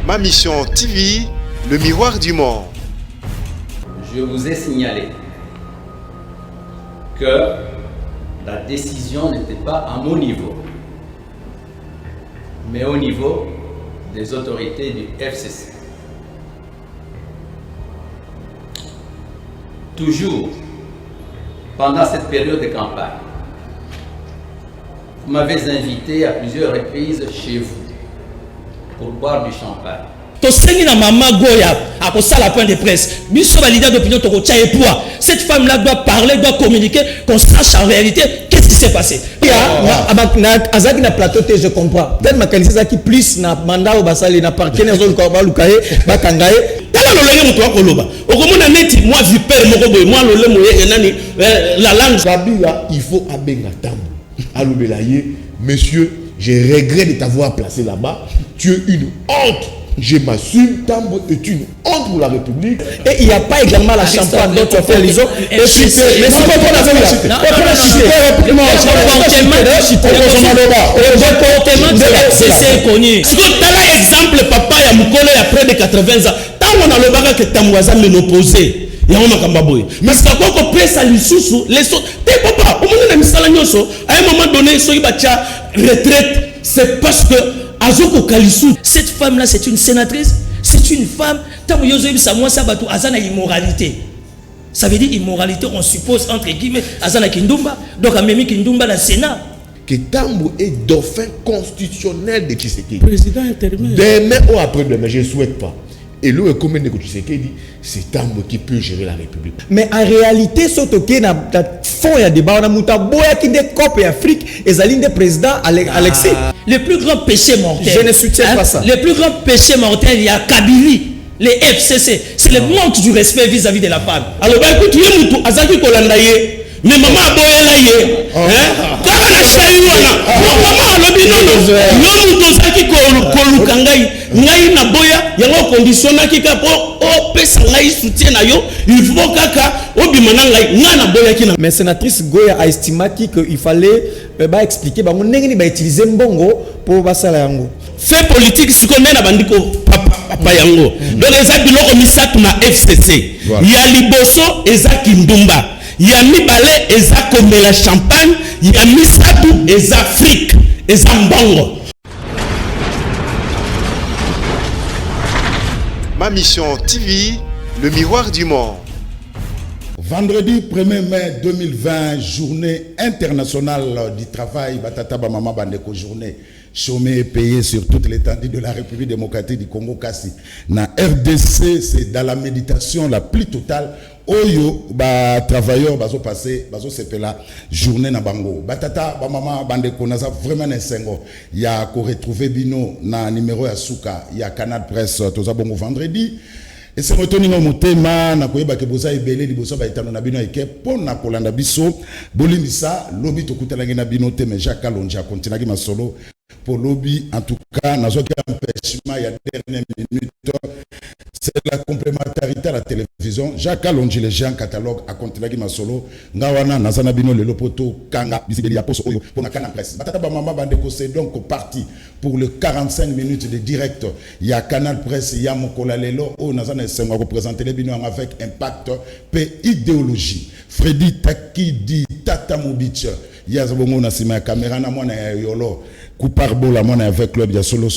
Ma mission TV, le miroir du monde. Je vous ai signalé que la décision n'était pas à mon niveau, mais au niveau des autorités du FCC. Toujours, pendant cette période de campagne, vous m'avez invité à plusieurs reprises chez vous pour boire du champagne. Tosengi na mama Goya à cause la point de presse. Biso va leader d'opinion to kocha et poids. Cette femme là doit parler, doit communiquer, qu'on sache en réalité qu'est-ce qui s'est passé. Azaki na plateau je comprends. Peut-être ma qualité qui plus na mandat au basali na parquet na zone ko ba lukaye ba kangaye. Tala lolenge muto akoloba. Okomona neti moi vipere moko boy moi lole moye nani la langue Kabila il faut abenga tambo. Alobelaye, monsieur, je regrette de t'avoir placé là-bas. Tu es une honte. Je m'assume, Tambo est une honte pour la République. Et il n'y a pas également la champagne dont tu as fait les autres. Mais si vous prenez la vérité, comportement de FCC est connu. Si tu as exemple, papa, il y a Moukolo, il y a près de 80 ans. Tant qu'on a le bagage que Tamouaza m'opposé. Il y a un makambaboy. Mais ce qu'on peut ça lui sous les autres. T'es papa, au moment de la mission, à un moment donné, si il retraite, c'est parce que Azoko Kalissou, cette femme-là, c'est une sénatrice, c'est une femme. Tant que Yozoïb Samoa Sabatou, Azana immoralité. Ça veut dire immoralité, on suppose entre guillemets, Azana Kindumba, donc Amemi Kindumba, la Sénat. Que Tambo est dauphin constitutionnel de Tshisekedi. Président intérimaire. Demain ou après-demain, je ne souhaite pas. Et là, comme Tshisekedi, c'est Tambo qui peut gérer la République. Mais en réalité, surtout qu'il y a fond, il y a des débat, on a Moutaboya qui décope en Afrique et Zaline des présidents Alexis. Le plus grand péché mortel. Je ne soutiens pas ça. Le plus grand péché mortel, il y a Kabylie, les FCC. C'est le manque du respect vis-à-vis de la femme. Alors, bah, écoute, il y a Moutou, Azaki Kolandaye. Mais maman a boyé là yé. Quand on a chahi maman a lobi non non Zaki Kolukangai ngai na boya yango conditionna kika po o pesa ngai soutien na yo il faut kaka obimana ngai ngana boya kina. Mais sénatrice Goya a estimé qu'il fallait expliquer ba ndenge ba utiliser mbongo pour basala yango. Fait politique si connaît na bandiko papa yango. Donc eza biloko misatu na FCC. Ya liboso eza Kindumba. Yami balé eza komela champagne, yami satu eza Afrique, eza mbongo. Ma mission TV, le miroir du monde. Vendredi 1er mai 2020, journée internationale du travail, Batata Bamama Bandeko, journée chômée et payée sur toute l'étendue de la République démocratique du Congo Kassi. Na RDC, c'est dans la méditation la plus totale. Oyo ba travailleurs bazo passer bazo sepela journée na bango batata ba mama bandeko naza vraiment nesengo ya ko retrouver bino na numéro ya suka ya Canal Presse toza bongo vendredi et c'est retoni no motema na koyeba ke boza ebele liboso ba etano na bino eke pona kolanda biso bolimisa lobi tokutelangi na bino te mais Jacques Alonja continuaki masolo pour lobby en tout cas nazo ki empêchement ya dernière minute. C'est la complémentarité à la télévision. Jacques Alonji, les gens catalogue à continuer ma solo. Ngawana, Nazana Bino, le Lopoto, Kanga, Bisibeli, Aposo, Oyo, pour la Canal Presse. Batata Bamama Bandeko, c'est donc parti pour le 45 minutes de direct. Il y a Canal Presse, il y a Mokola Lelo, oh, Nazana Senga, représenter les Bino avec impact, paix, idéologie. Freddy Takidi, Tata Moubitch, il y a Zabongo Nassima, caméra, Namona Yolo. Couparbola mon avec Club ya solo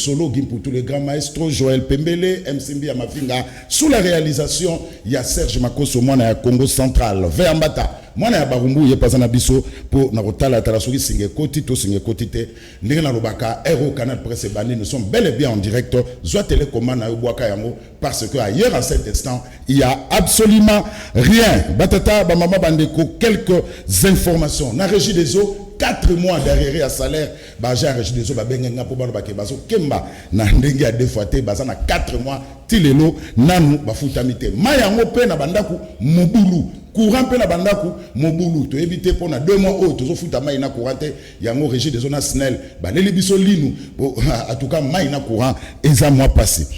pour tous les grands maestros Joël Pembele MCB Amafinga sous la réalisation il y a Serge Makoso moi na Congo central Veambata moi na Barumbu ye pasana biso pour na rotala tala soki singe koti to singe koti te ndenge na lobaka Aero Canal Presse bandi nous sommes bel et bien en direct Zoa Télécommande na Yobwaka yango parce que ailleurs à cet instant il y a absolument rien batata ba mama bandeko quelques informations na régie des eaux 4 mois d'arriéré à salaire, j'ai régi des eaux, benga pour baloba bazo kemba na ndenge a deux fois te baza na 4 mois tilelo nanu bafutamite mayango pe na bandaku mobulu courant pe na bandaku mobulu to éviter pour na 2 mois au tozo futa mai na courant te yango régi des zones snel baleli biso linu en tout cas mai na courant eza mois passé.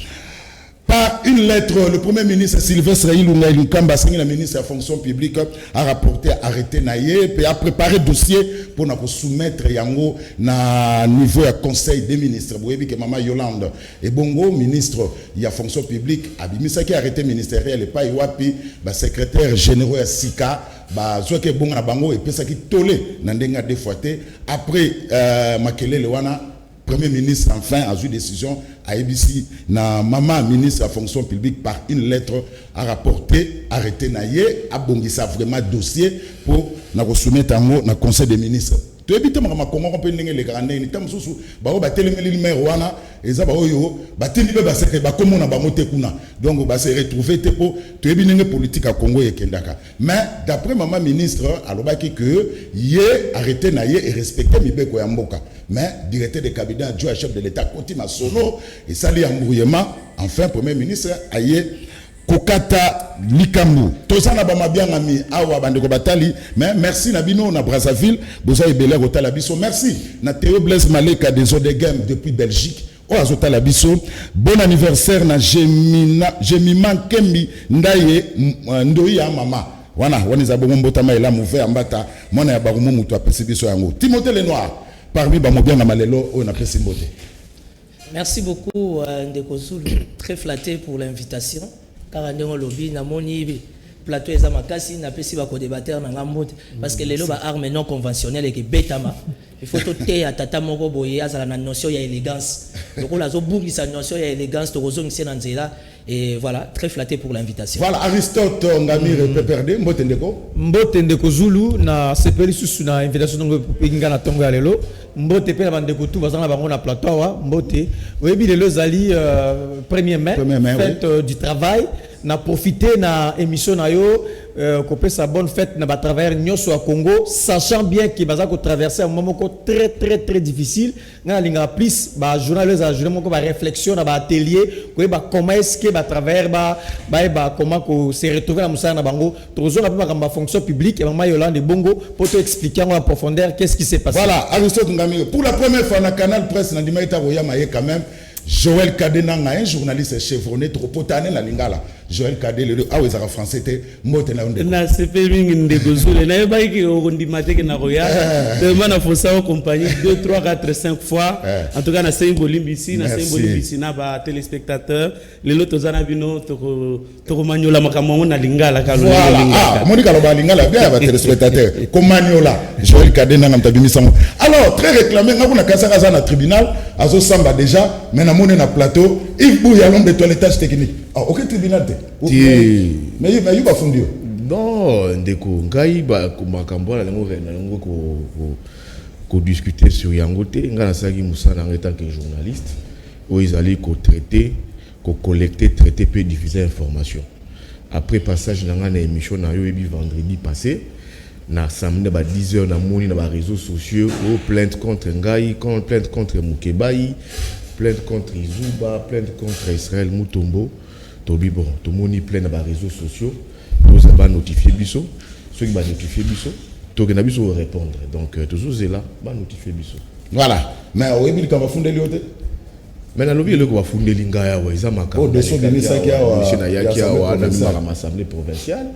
Par une lettre, le Premier ministre Sylvestre Ilunga Ilunkamba, le ministre de la fonction publique, a rapporté arrêté Naye, puis a préparé dossier pour nous soumettre Yango na niveau du Conseil des ministres. Vous voyez que Maman Yolande et Bongo, ministre de la fonction publique, a qui a arrêté ministériel et pas Iwapi, secrétaire général Sika, soit que Bongo na Bango et puis ça qui tolé Nandenga défoité. Après Makele Lewana, Premier ministre, enfin, a eu décision à ABC, na maman ministre de la fonction publique, par une lettre, a rapporté, arrêté Naye, a bongisa vraiment dossier pour nous soumettre dans le Conseil des ministres. Tu es bien, comment on peut les grands ni tam susu, ba o ba telemeli numéro wana, eza ba oyo, ba tindi ba sekre ba comment na ba mote kuna. Donc ba se retrouver te po, tu es bien une politique à Congo et Kendaka. Mais d'après maman ministre, alobaki que yé arrêté Naye et respecter mibeko ya mboka. Mais directeur de cabinet adjoint chef de l'État continue à solo et ça li embrouillement. Enfin premier ministre aye Kokata Likambu. Tosana bama bien ami awa bandeko batali, mais merci Nabino na Brazzaville, boza ebele rotala biso. Merci na Théo Blaise Maleka des Odegem depuis Belgique. O azotala biso. Bon anniversaire na Jemima Kembi Ndaye Ndoya mama. Wana waniza bongo mbotama ela mouve ambata mona ya barumu mutu apesi biso yango. Timothée Lenoir parmi bamo bien na malelo o na pesi mbote. Merci beaucoup Ndeko Zulu, très flatté pour l'invitation. Car on lobby na moni plateau eza makasi na pesi ba ko débatteur na ngambote parce que les loba armes non conventionnelles et que betama il faut te ya tata moko boye azala na notion ya élégance donc on a zo bungi sa notion ya élégance to kozo ngise na nzela et voilà très flatté pour l'invitation. Voilà Aristote Ngamire Peperde Mbote Ndeko Zulu na sepeli susu na invitation ngo pinga na tongo ya lelo Mbote pe na bandeko tout bazana bango na plateau wa Mbote oyebi lelo zali 1er mai fête du travail na profiter na émission na yo couper sa bonne fête na ba travers nyoso à Congo sachant bien que baza ko traverser un moment très difficile na linga plus ba journaliste a journée moko ba réflexion na ba atelier ko ba comment est-ce que ba travers ba comment ko se retrouver na musana na bango tozo na ba fonction publique et Maman Yolande Bongo pour te expliquer en profondeur qu'est-ce qui s'est passé. Voilà Aristote Ngamire pour la première fois na Canal Presse na Dimaïta Royama quand même Joël Kadenanga, un journaliste chevronné trop potané la lingala. Joël Kadé le ah oui ça français te mote na onde. Na CP mingi Ndeko Zulu na ba ki ondi mateke na roya. Tellement na fosa au compagnie 2 3 4 5 fois. En tout cas na symbole ici na symbole ici na ba téléspectateurs les lotos zana bino to manyola makambo na lingala ka lingala. Monika lo ba lingala bien ba téléspectateurs. Komanyola Joël Kadenanga mtabimisa. Alors très réclamé ngakuna kasaka za na tribunal azo samba déjà mais na mone na plateau il bouille à l'homme de toilettage technique. Ah, aucun tribunal mais il va fonder. Non, Ndeko ngai ba makambo na ngo ko discuter sur yangote ngana saki musana en tant que journaliste où ils allaient ko traiter, ko collecter, traiter puis diffuser information. Après passage na ngana émission na yo ebi vendredi passé na samedi ba 10h na moni na ba réseaux sociaux ou plainte contre ngai, plainte contre Mukebai, plainte contre Izuba, plainte contre Israël Mutombo. Tobi bon, tout le monde est plein de réseaux sociaux. Nous avons notifié biso. Ceux qui vont notifier biso, tout le monde va répondre. Donc toujours c'est là, va notifier biso. Voilà. Mais au début quand on va fonder l'autre. Mais dans le lieu où on va fonder l'ingaya, ils ont marqué. Oh, de son ministère qui a l'Assemblée provinciale,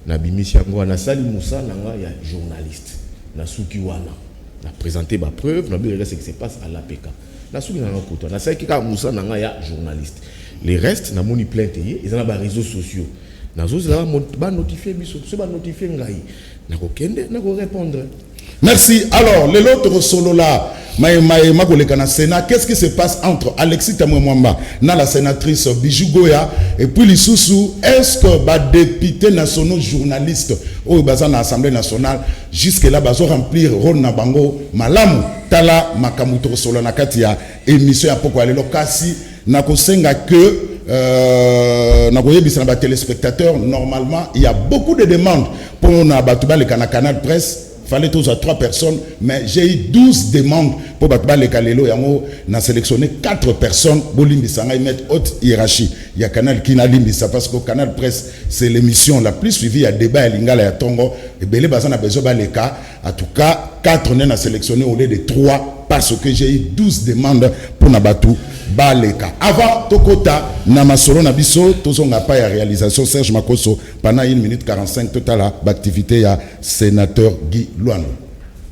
na bimisi yango na sali Moussa nanga ya journaliste. Na suki wana. Na présenté ma preuve, na bi ce qui se passe à l'APK. Na suki nanga koto. Na sali ka Moussa nanga ya journaliste. Les restes, na moni plainte ils ont les réseaux sociaux. Na zo za ba notifier biso, se ba notifier ngai. Na ko kende, na ko répondre. Merci. Alors, l'autre solo là, na Sénat, qu'est-ce qui se passe entre Alexis Tamouemwamba, la sénatrice Bijou Goya, et puis l'Issoussou, est-ce que les députés nationaux journalistes au l'Assemblée nationale, jusque-là, ils remplir rôle na bango, malamu, tala, makamuto solo na katia, émission à poko alelo kasi, na kosenga que, na koyebisa na téléspectateurs, normalement, il y a beaucoup de demandes pour na batuba le canal presse. Fallait tous à 3 personnes, mais j'ai eu 12 demandes pour battre les Kalelo. On a sélectionné 4 personnes pour l'Imbissanga et mettre haute hiérarchie. Il y a Canal qui n'a l'Imbissa parce que Canal Presse, c'est l'émission la plus suivie. Il y a débat à Lingala et à Tongo. Et Belé Bazan a besoin de les cas. En tout cas, 4 on a sélectionné au lieu de 3 parce que j'ai eu 12 demandes pour Nabatou baleka. Avant Tokota Namasolo Nabiso, tozonga pa ya réalisation Serge Makoso pendant 1 minute 45 total d'activité à sénateur Guy Luando.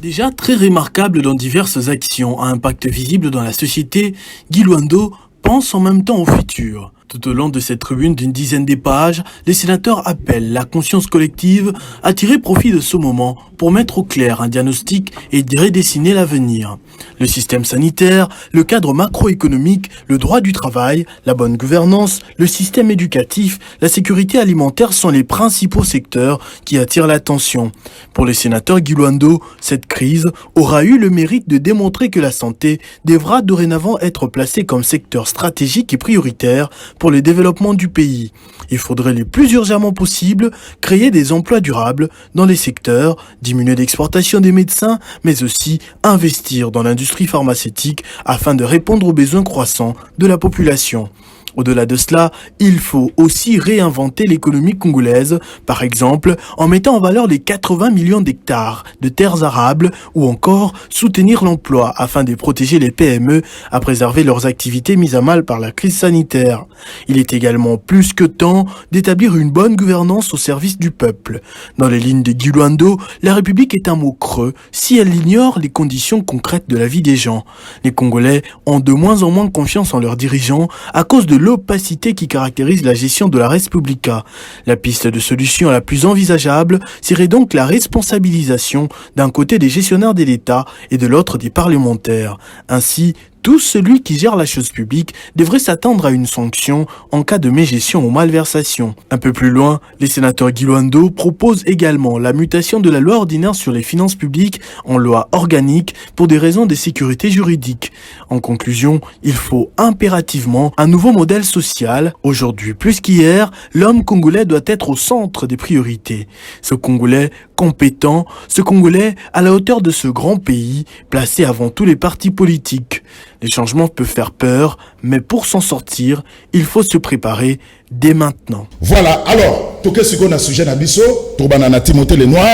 Déjà très remarquable dans diverses actions à impact visible dans la société, Guy Luando pense en même temps au futur. Tout au long de cette tribune d'une dizaine de pages, les sénateurs appellent la conscience collective à tirer profit de ce moment pour mettre au clair un diagnostic et redessiner l'avenir. Le système sanitaire, le cadre macroéconomique, le droit du travail, la bonne gouvernance, le système éducatif, la sécurité alimentaire sont les principaux secteurs qui attirent l'attention. Pour les sénateurs Guy Luando, cette crise aura eu le mérite de démontrer que la santé devra dorénavant être placée comme secteur stratégique et prioritaire pour le développement du pays. Il faudrait le plus urgemment possible créer des emplois durables dans les secteurs, diminuer l'exportation des médecins, mais aussi investir dans l'industrie pharmaceutique afin de répondre aux besoins croissants de la population. Au-delà de cela, il faut aussi réinventer l'économie congolaise, par exemple en mettant en valeur les 80 millions d'hectares de terres arables ou encore soutenir l'emploi afin de protéger les PME à préserver leurs activités mises à mal par la crise sanitaire. Il est également plus que temps d'établir une bonne gouvernance au service du peuple. Dans les lignes de Guy Luando, la République est un mot creux si elle ignore les conditions concrètes de la vie des gens. Les Congolais ont de moins en moins confiance en leurs dirigeants à cause de l'opacité qui caractérise la gestion de la Res Publica. La piste de solution la plus envisageable serait donc la responsabilisation d'un côté des gestionnaires de l'État et de l'autre des parlementaires. Ainsi, tout celui qui gère la chose publique devrait s'attendre à une sanction en cas de mégestion ou malversation. Un peu plus loin, les sénateurs Guy Luando proposent également la mutation de la loi ordinaire sur les finances publiques en loi organique pour des raisons de sécurité juridique. En conclusion, il faut impérativement un nouveau modèle social. Aujourd'hui plus qu'hier, l'homme congolais doit être au centre des priorités. Ce Congolais compétent, ce Congolais à la hauteur de ce grand pays, placé avant tous les partis politiques. Les changements peuvent faire peur, mais pour s'en sortir, il faut se préparer dès maintenant. Voilà, alors, tout ce qu'on a sujet Nabiso, tout banana Timothée Lenoir.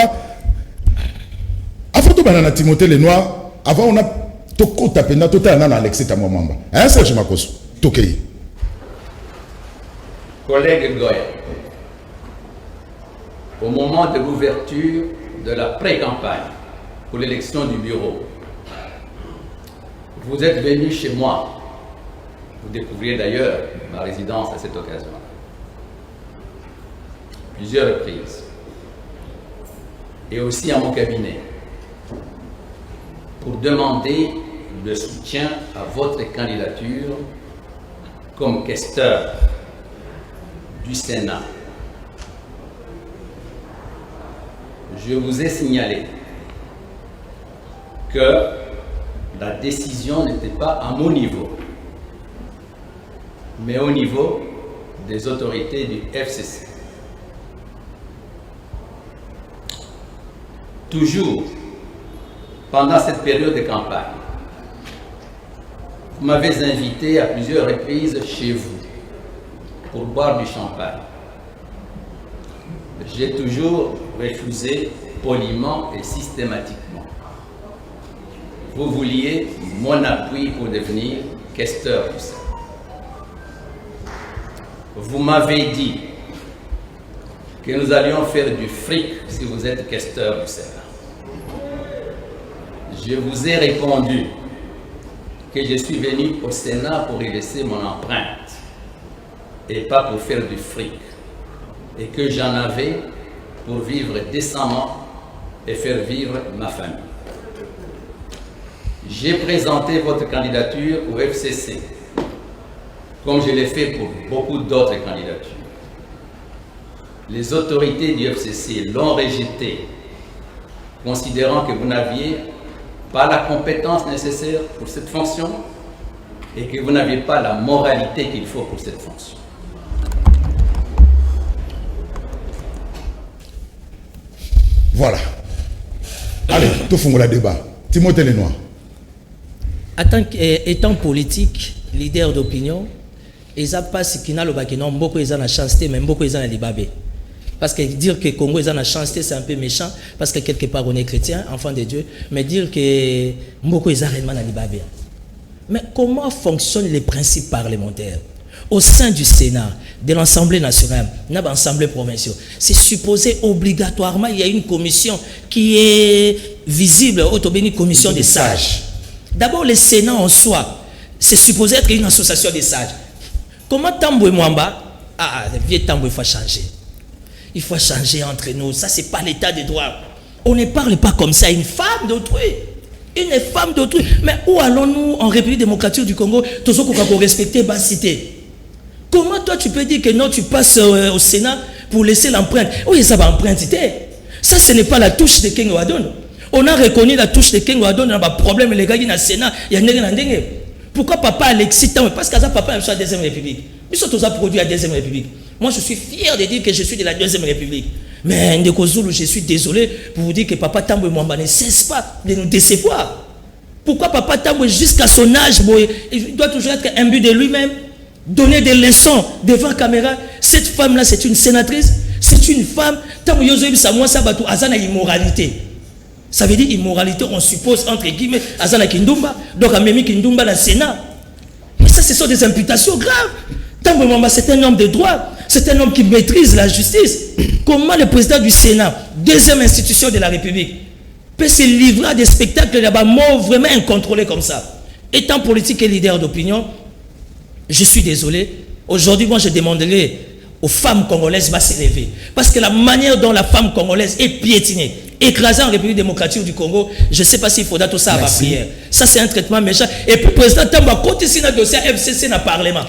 Avant tout banana Timothée Lenoir, avant on a tout tapé na tout à Alexis Tamamamba. Hein, Serge Makoso, Tokei. Collègue Goya, au moment de l'ouverture de la pré-campagne pour l'élection du bureau, vous êtes venu chez moi. Vous découvriez d'ailleurs ma résidence à cette occasion. Plusieurs reprises. Et aussi à mon cabinet. Pour demander le soutien à votre candidature comme questeur du Sénat. Je vous ai signalé que la décision n'était pas à mon niveau, mais au niveau des autorités du FCC. Toujours, pendant cette période de campagne, vous m'avez invité à plusieurs reprises chez vous pour boire du champagne. J'ai toujours refusé poliment et systématiquement. Vous vouliez mon appui pour devenir questeur du Sénat. Vous m'avez dit que nous allions faire du fric si vous êtes questeur du Sénat. Je vous ai répondu que je suis venu au Sénat pour y laisser mon empreinte et pas pour faire du fric, et que j'en avais pour vivre décemment et faire vivre ma famille. J'ai présenté votre candidature au FCC, comme je l'ai fait pour beaucoup d'autres candidatures. Les autorités du FCC l'ont rejeté, considérant que vous n'aviez pas la compétence nécessaire pour cette fonction et que vous n'aviez pas la moralité qu'il faut pour cette fonction. Voilà. Allez, tout le monde a débat. Timothée Lenoir. Étant politique, leader d'opinion, ils n'ont pas ce qu'il y a le bac, non, beaucoup ils ont la chance, mais beaucoup ils ont la libabé. Parce que dire que Congo ils ont la chance, c'est un peu méchant, parce que quelque part on est chrétien, enfant de Dieu, mais dire que beaucoup ils ont réellement la libabé. Mais comment fonctionnent les principes parlementaires? Au sein du Sénat, de l'Assemblée nationale, de l'Assemblée provinciale, c'est supposé obligatoirement, il y a une commission qui est visible, autobénie commission des sages. D'abord, le Sénat en soi, c'est supposé être une association des sages. Comment Tamboué Mwamba? Le vieux Tamboué, il faut changer. Il faut changer entre nous. Ça, c'est pas l'état de droit. On ne parle pas comme ça à une femme d'autrui. Une femme d'autrui. Mais où allons-nous en République démocratique du Congo? Tous ceux qui ont respecté la cité. Comment toi tu peux dire que non, tu passes au Sénat pour laisser l'empreinte? Oui, ça va emprunter. Ça, ce n'est pas la touche de Kengo Adon. On a reconnu la touche de Kengo Adon dans le problème les gars qui dans le Sénat. Il y a un pourquoi papa Alexis Tamboué? Parce que ça, papa est à la Deuxième République. Ils sont tous produits à la Deuxième République. Moi, je suis fier de dire que je suis de la Deuxième République. Mais Ndeko Zulu, je suis désolé pour vous dire que papa Tamboué Mwamba ne cesse pas de nous décevoir. Pourquoi papa Tamboué, jusqu'à son âge, il doit toujours être imbu de lui-même, donner des leçons devant la caméra? Cette femme-là, c'est une sénatrice, c'est une femme. Tamboué Yozoïb Samoa Sabatou, Azana immoralité. Ça veut dire immoralité, on suppose, entre guillemets, Azana Kindumba, donc Amemi Kindumba, le Sénat. Mais ça, ce sont des imputations graves. Tamboué Mwamba, c'est un homme de droit, c'est un homme qui maîtrise la justice. Comment le président du Sénat, deuxième institution de la République, peut se livrer à des spectacles là-bas, vraiment incontrôlés comme ça? Étant politique et leader d'opinion, je suis désolé. Aujourd'hui, moi, je demanderai aux femmes congolaises de s'élever. Parce que la manière dont la femme congolaise est piétinée, écrasée en République démocratique du Congo, je ne sais pas s'il faudra tout ça à ma prière. Ça, c'est un traitement méchant. Et puis, le président Tamba, quand il y a un dossier FCC dans le Parlement,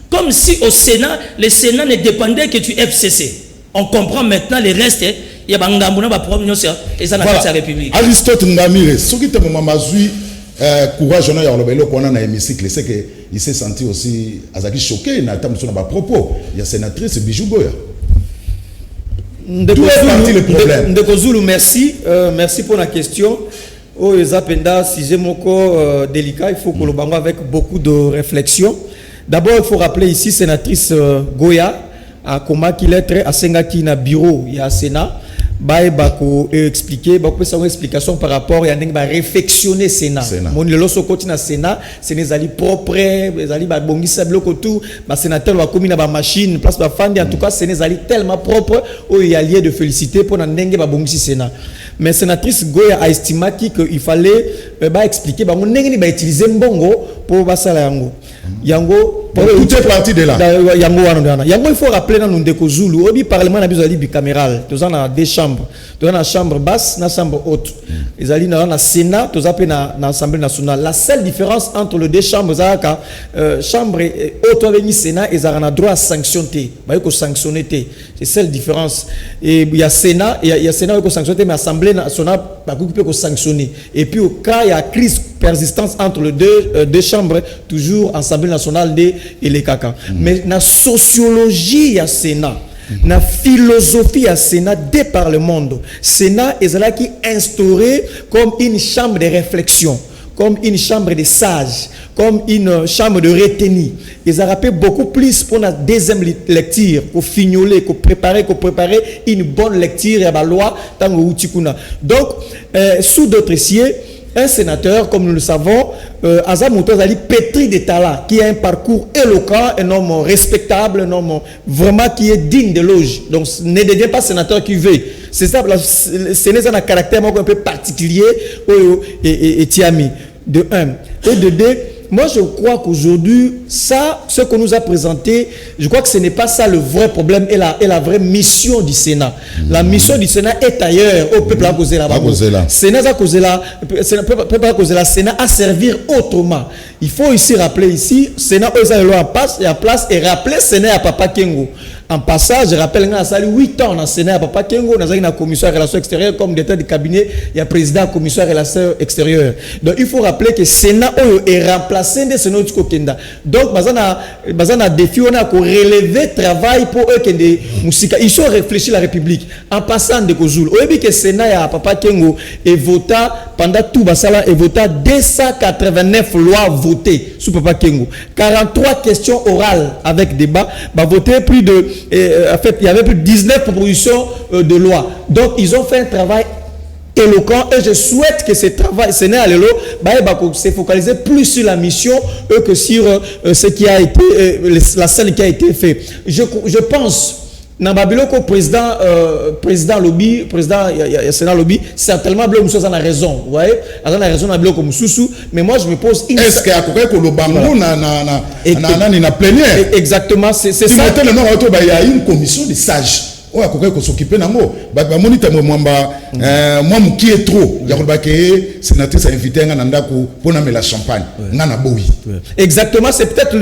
comme si au Sénat, le Sénat ne dépendait que du FCC. On comprend maintenant les restes. Il y a un problème et ça n'a pas sa République. Aristote Ndamire, ce qui te m'a courage on a dans l'hémicycle, c'est qu'il s'est senti aussi choqué dans le propos. Il y a sénatrice Bijou Goya. D'où est parti le problème? Ndeko Zulu, merci. Merci pour la question. Oh, Zapenda, sujet moko délicat, il faut que le bango avec beaucoup de réflexion. D'abord, il faut rappeler ici, sénatrice Goya, à comment qu'il est très à Sengaki na bureau, il y a Sénat. Bah, expliquer, bah, une explication par rapport à bah, réflexionner Sénat. Mon le côté na Sénat, c'est des alliés propres, les alliés bah bongisa bloc tout, bah sénateur va commis na ba machine, place ba fan, en tout cas c'est des alliés tellement propres où il y a lieu de féliciter pour n'endengue bah bongisi Sénat. Mais sénatrice Goya a estimé qu'il fallait bah expliquer bah on n'engue bah utiliser mbongo pour bah ça la yango. Yango tout est parti de là. Yango il faut rappeler dans Ndeko Zulu, au parlement na bizali bicaméral, tous en a deux chambres. Tous en a chambre basse, na chambre haute. Les alliés dans le Sénat, tous appelés na Assemblée nationale. La seule différence entre les deux chambres, c'est chambre haute avec le Sénat, ils ont droit à sanctionner. Bah il sanctionner. C'est celle différence. Et il y a Sénat, il y a Sénat qui sanctionner, mais Assemblée nationale bah qui peut sanctionner. Et puis au cas il y a crise persistance entre les deux chambres, toujours Assemblée nationale et les caca. Mais la sociologie, il y a Sénat. La philosophie à Sénat dès par le monde. Sénat est là qui instauré comme une chambre de réflexion, comme une chambre de sages, comme une chambre de retenue. Ils ont rappelé beaucoup plus pour la deuxième lecture, pour fignoler, pour préparer une bonne lecture à la loi. Donc, sous d'autres cieux, un sénateur, comme nous le savons, Azam Moutazali, pétri de talent, qui a un parcours éloquent, un homme respectable, un homme vraiment qui est digne de l'éloge. Donc, ne devient pas sénateur qui veut. C'est ça, c'est un caractère un peu particulier et Tiami, de un. Et de deux, moi je crois qu'aujourd'hui, ça, ce qu'on nous a présenté, je crois que ce n'est pas ça le vrai problème et la vraie mission du Sénat. La mission du Sénat est ailleurs, au peuple à causer là-bas. Sénat a causé là, peuple à causer là, Sénat à servir autrement. Il faut ici rappeler ici, Sénat a place et rappeler Sénat à Papa Kengo. En passage, je rappelle que ça 8 ans dans le Sénat à Papa Kengo, dans la commission des relations extérieures, comme directeur du cabinet, il y a président de la commission des relations extérieures. Donc il faut rappeler que le Sénat est remplacé de Sénat du Kokenda. Donc, il y a un défi, on a relevé le travail pour eux qui ils sont réfléchis la République. En passant de Kozul, on a vu que le Sénat à Papa Kengo est voté pendant tout Basala et voté 289 lois votées sous Papa Kengo. 43 questions orales avec débat, voté plus de. En fait, il y avait plus de 19 propositions de loi. Donc, ils ont fait un travail éloquent et je souhaite que ce travail, ce n'est à l'élo, se focaliser plus sur la mission que sur ce qui a été, la scène qui a été faite. Je pense, dans Babiloko, président lobby, président Sénat lobby, certainement Bleu Moussa a raison, vous voyez, a raison dans Babiloko Moussou, mais moi je me pose une... Est-ce qu'il y a le bango na plénière? Exactement, c'est ça. Il y a une commission de sages. On a quelqu'un qui s'occupe nango ba monita moi qui est trop ya ko sénatrice a invité un nanda ko pona la champagne ngana boui. Exactement, c'est peut-être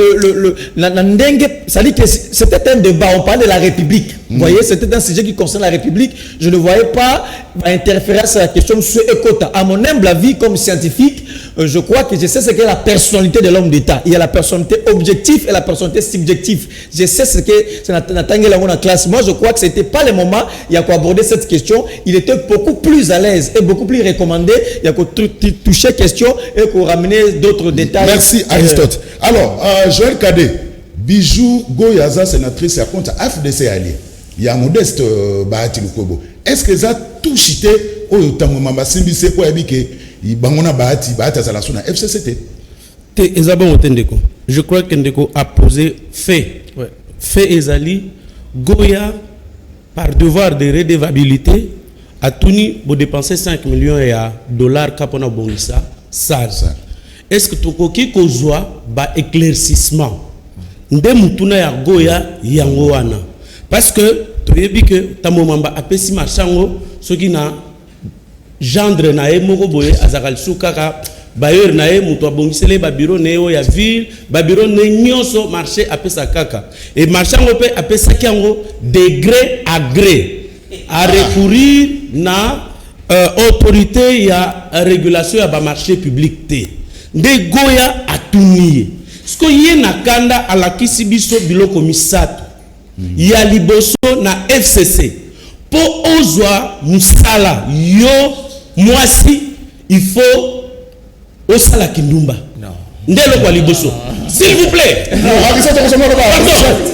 la ndenge, ça dit que c'était un débat, on parlait de la République. Vous voyez, c'était un sujet qui concerne la République. Je ne voyais pas interférer à la question sur Ekota. À mon humble avis comme scientifique, je crois que je sais ce qu'est la personnalité de l'homme d'État. Il y a la personnalité objective et la personnalité subjective. Je sais ce que c'est la classe. Moi, je crois que c'était pas le moment il y a qu'à aborder cette question. Il était beaucoup plus à l'aise et beaucoup plus recommandé. Il y a qu'à toucher question et qu'à ramener d'autres détails. Merci Aristote. Alors, Joël Kadé, Bijou Goyaza, sénatrice à compte FDC allié. Il y a Modeste Bahati Lukobo. Est-ce que ça a tout chité au Tamouamba Simbi c'est quoi que Bangona Bahati à la Sona FCCT? Je crois que Ndeko a posé fait. Fait Ezali, Goya, par devoir de redevabilité, a tenu pour dépenser 5 millions de dollars Kapona Bongissa, ça. Est-ce que Tokoki Kozwa ba éclaircissement? Ndemutuna ya Goya yangoana. Parce que tu as dit que Tamomamba a pesi marchango, ce qui n'a gendre nae moko boye azakal soukaka bailleur nae muto abongisele babiro neo ya ville babiro ne nyonso marché a pesa kaka et marchango pe a pesa kiango de gré à gré à recourir na autorité ya régulation ya ba marché public te nde Goya atuniye sko ye na kanda ala kisibiso biloko misato ya liboso na FCC po ozwa musala yo mwasi il faut osala kindumba ndelo kwa liboso s'il vous plaît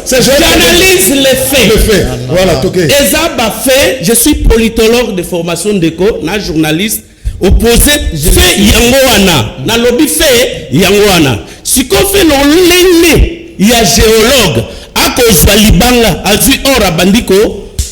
j'analyse les faits voilà toké ezaba fait je suis politologue de formation d'éco na journaliste opposé fait yango wana na lobby fait yango wana siko fait lolenge ya géologue akozwa libanga azwi ora bandiko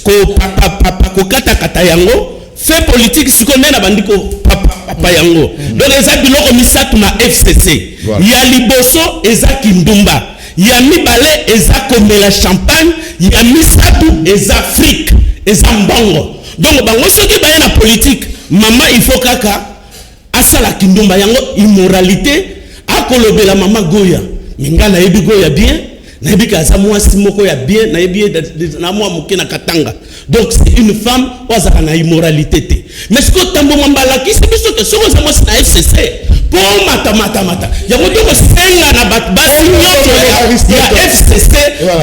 ko papa ko kata yango fait politique siko ndena bandiko papa yango donc eza biloko misatu na FCC ya liboso eza kindumba ya mibale eza komela champagne ya misatu eza Afrique eza mbongo donc bango soki baye na politique mama il faut kaka asala kindumba yango immoralité akolobela mama Goya minga na yebi Goya bien na yebi kaza mwasi moko ya bien na yebi na mwa moke na katanga donc c'est une femme ozaka na immoralité te mais ce que tambo mbala ki c'est biso que soko za mwasi na FCC po mata yango to senga na basi nyoto ya FCC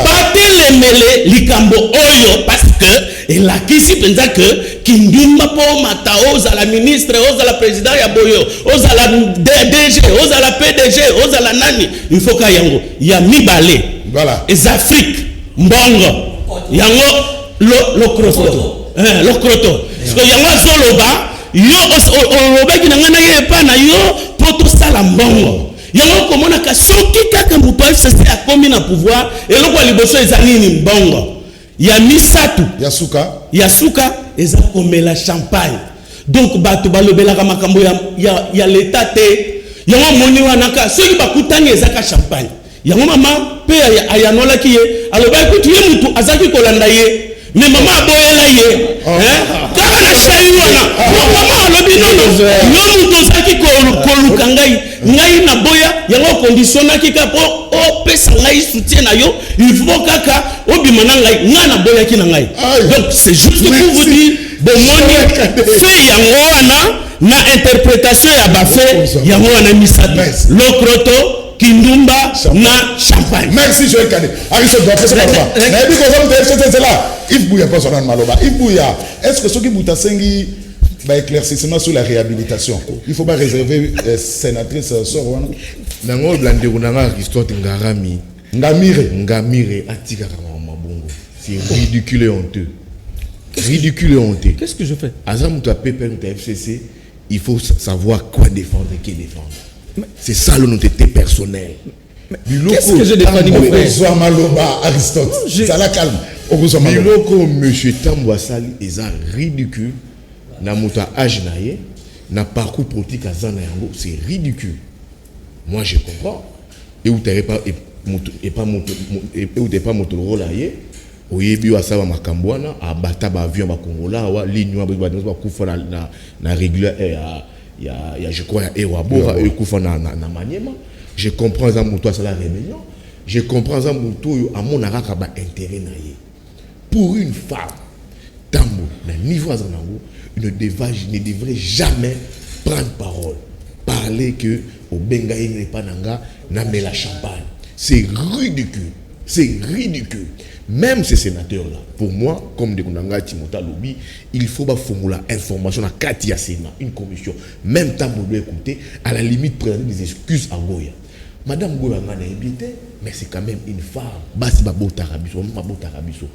batelemele likambo oyo parce que et la kisi penza que kindumba po mata oza la ministre oza la président ya boyo oza la DG oza la PDG oza la nani il faut ka yango ya mibale voilà les Afrique mbongo yango lo croto parce que yango zoloba yo oloba ki nanga na ye pa na yo poto sala mbongo yango komona ka soki kaka muto FCC akomi na pouvoir eloko liboso eza nini mbongo ya misatu ya suka eza komela champagne donc bato balobelaka makambo ya l'état te yango moni wana ka soki bakutani eza ka champagne yango mama pe ayanolaki ye aloba ekuti ye mutu azaki kolanda ye mais maman aboyela ye kaka na shayi wana mama alobi nono yo mutu ozaki koluka ngai na boya yango conditionnaki ka po opesa ngai soutien na yo il faut kaka obima na ngai na boyaki na ngai donc c'est juste pour vous dire bomoni fait yango wana na interprétation ya bafe yango wana misatu lokroto kindumba na champagne. Merci Joël Kadé. Aristote doit faire ça là-bas. Mais puis quand c'est là, Yves Bouya pas son nom maloba. Yves Bouya, est-ce que ce qui bouta sengi va éclaircissement sur la réhabilitation? Il faut pas réserver sénatrice Sorwana. Nango blande unanga Aristote ngamire atika kama mabongo. C'est ridicule et honteux. ridicule et honteux. Qu'est-ce que je fais? Azam tu as pépé notre FCC, il faut savoir quoi défendre et qui défendre. C'est ça l'honnêteté personnelle. Qu'est-ce que je défends, mon frère? Sois Maloba, Aristote. Ça la calme. Biloko monsieur Tambou Sali est ridicule. Na mota âge naie, na parcours politique à Zanayango, c'est ridicule. Moi je comprends. Et où t'es pas et pas moto rôle ailleurs. Oyebi wa saba makambwana a bata ba avion ba Congola wa ligne wa ba kufa na régulier ya je crois et wa bora et kufa na Maniema. Je comprends ça moto ça la rébellion. Je comprends ça moto à mon araka ba intérêt naie. Pour une femme tambo na niveau à Zanango, ne devrait jamais prendre parole. Parler que au Bengaï n'est pas nanga n'a mais la champagne. C'est ridicule. C'est ridicule. Même ces sénateurs-là, pour moi, comme de Kunanga Timota Lobi, il faut pas formuler information à Katia Sénat, une commission. Même temps pour lui écouter, à la limite prendre des excuses à Goya. Madame Goya m'a invité, mais c'est quand même une femme. Basi babota rabiso, mabota rabiso.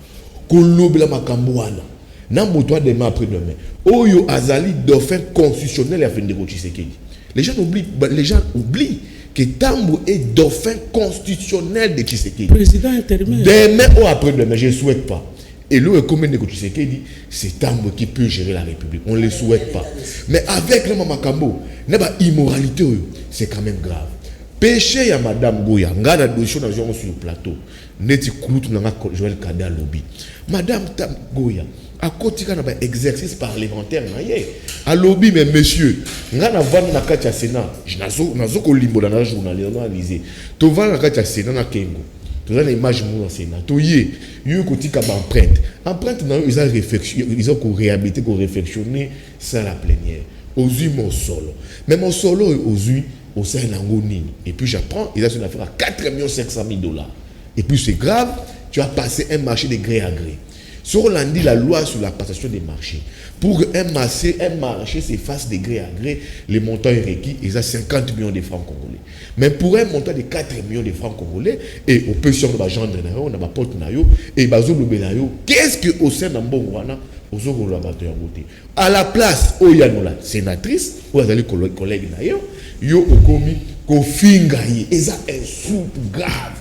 Kolobela makambouana. Nambotoa demain après-demain. Oyo Azali dauphin constitutionnel à fin de Tshisekedi. Les gens oublient que Tambo est dauphin constitutionnel de Tshisekedi. Président intérimaire. Demain ou après-demain, je ne souhaite pas. Et le commune de Tshisekedi, c'est Tambo qui peut gérer la République. On ne le souhaite pas. Mais avec le Mamakambo, l'immoralité, c'est quand même grave. Péché à Madame Goya, ngana dossier sur le plateau. Neti Kouloutou nanga Joël Kada Lobby. Madame Tam Goya, à côté d'un exercice parlementaire, à lobby, mais monsieur, ngana vana na katia Sénat, nazo ko limbo na journalisé. To vana na katia Sénat na Kengo. Tu as l'image de mon Sénat. Tu as côté comme empreinte. Empreinte, ils ont réfléchi, ils ont réhabilité, réflexionné ça la plénière. Aux yeux mon solo. Mais mon solo aux yeux au sein d'Angoni. Et puis j'apprends, ils ont une affaire à 4 500 000 $. Et puis c'est grave, tu as passé un marché de gré à gré. Sur l'andi la loi sur la passation des marchés. Pour un marché s'efface de gré à gré, les montants requis, ils ont 50 millions de francs congolais. Mais pour un montant de 4 millions de francs congolais, et on peut sur le gendre, on a ma porte, et bazo le belayo, qu'est-ce que au sein d'un bon wana, à la place, où il y a la sénatrice, où il y a les collègues d'ailleurs, yo okomi, ko fingaye, et ça est soupe grave.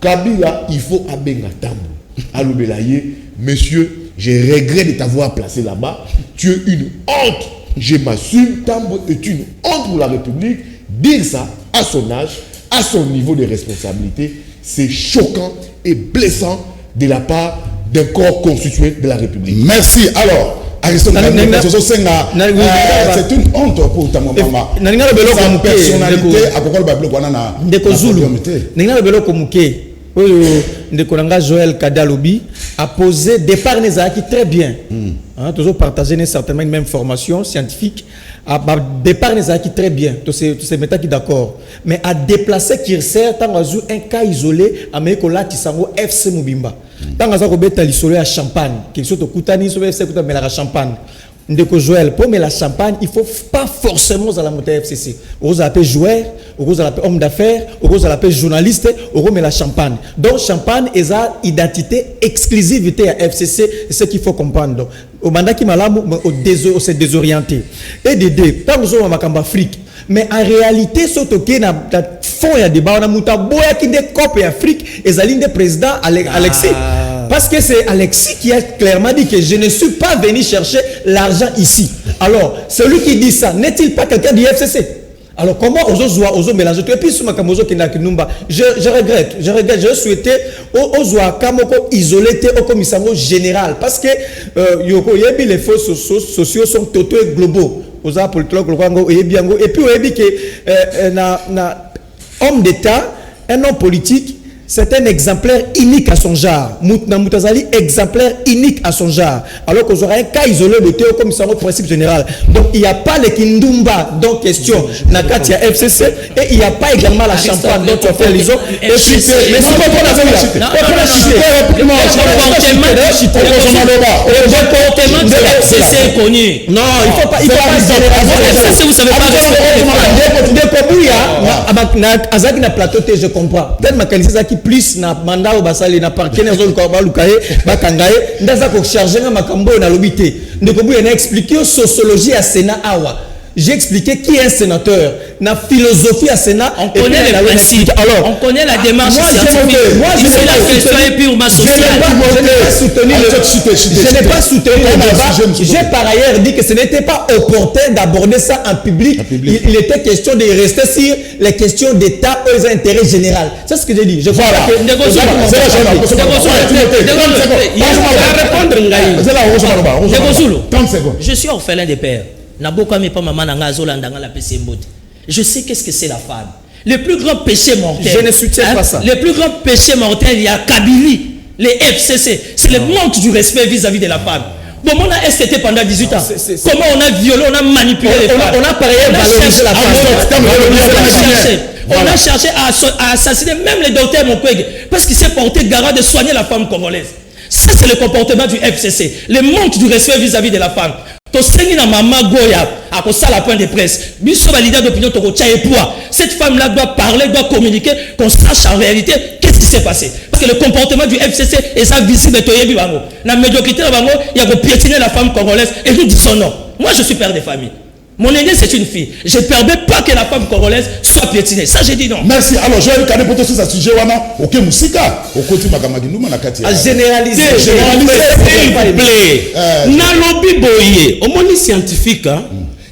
Kabila, il faut abenga tambo. Alobelaye, monsieur, je regrette de t'avoir placé là-bas. Tu es une honte. Je m'assume, Tambo est une honte pour la République. Dire ça à son âge, à son niveau de responsabilité, c'est choquant et blessant de la part d'un corps constitué de la République. Merci. Alors, Aristote, c'est une honte pour ta maman. Sa personnalité, à quoi le Joël Kadalobi a posé des parrains qui très bien. Toujours partagé certainement une même formation scientifique. Des parrains qui très bien. Tous ces méthodes qui d'accord. Mais à déplacer Kirser, tant un cas isolé, à Mekola Tisango FC Mubimba. Tant que Robert isolé à Champagne, qui sont au Koutani, sur FC Koutani, mais la Champagne. Ndeko Joël, pour mettre la champagne, il ne faut pas forcément à la montée FCC. On appelle joueur, on appelle homme d'affaires, on appelle journaliste, on met la champagne. Donc, champagne est une identité exclusivité à FCC, c'est ce qu'il faut comprendre. Donc, au mandat qui m'a là, on s'est désorienté. Et des deux, quand nous sommes en Afrique, mais en réalité, ce qui est dans le fond, il y a des débat, on a Moutaboya qui est copé Afrique, et Zaline des présidents Alexis. Parce que c'est Alexis qui a clairement dit que je ne suis pas venu chercher l'argent ici. Alors, celui qui dit ça, n'est-il pas quelqu'un du FCC? Alors, comment on mélanger? Et puis, je regrette, je souhaitais aux isolé au commissariat général. Parce que les faux sociaux sont totaux et globaux. Et puis, on a dit que homme d'État, un homme politique, c'est un exemplaire unique à son genre. Moutazali, exemplaire unique à son genre. Alors qu'on aura un cas isolé de Théo comme ça au principe général. Donc il n'y a pas le Kindumba dans question. Nakatia FCC. Et il n'y a pas également la champagne dont tu as fait les autres. Et puis, mais c'est pas pour la vérité. Non, il ne faut pas généraliser. Vous savez pas. Bouya, Azaki na plateau, je comprends. Peut-être ma qualité qui plus na mandat au basali na parquet na zone korba lukaye, bakangaye, ndaza ko charger na makambo na lobité. Ndeko Bouya na expliqué sociologie à Sénat awa. J'ai expliqué qui est un sénateur, la philosophie à Sénat. On connaît les principes. Alors, on connaît la démarche scientifique. Moi, je c'est la question est purement sociale. Je n'ai pas soutenu le débat. J'ai par ailleurs dit que ce n'était pas opportun d'aborder ça en public. Il était question de rester sur les questions d'État aux intérêts généraux. C'est ce que j'ai dit. Je crois que il va répondre. 30 secondes. Je suis orphelin de père. Je sais qu'est-ce que c'est la femme. Le plus grand péché mortel. Je ne soutiens pas ça. Le plus grand péché mortel, il y a Kabylie, les FCC. C'est le manque du respect vis-à-vis de la femme. Bon, on a STT pendant 18 ans. Comment on a violé, on a manipulé les femmes. On a par ailleurs valorisé la femme. On a cherché à assassiner même le docteur Mukwege parce qu'il s'est porté garant de soigner la femme congolaise. Ça, c'est le comportement du FCC. Le manque du respect vis-à-vis de la femme. À point de presse. Cette femme-là doit parler, doit communiquer, qu'on sache en réalité qu'est-ce qui s'est passé. Parce que le comportement du FCC est ça visible. La médiocrité, il y a piétiner la femme congolaise et nous disons non. Moi, je suis père de famille. Mon aîné, c'est une fille. Je ne permets pas que la femme congolaise soit piétinée. Ça, j'ai dit non. Merci. Alors, je vais regarder pour tous ce sujet. Ok, Moussika. Au côté de à généraliser. S'il vous plaît. Nalobi boye. Au monde scientifique,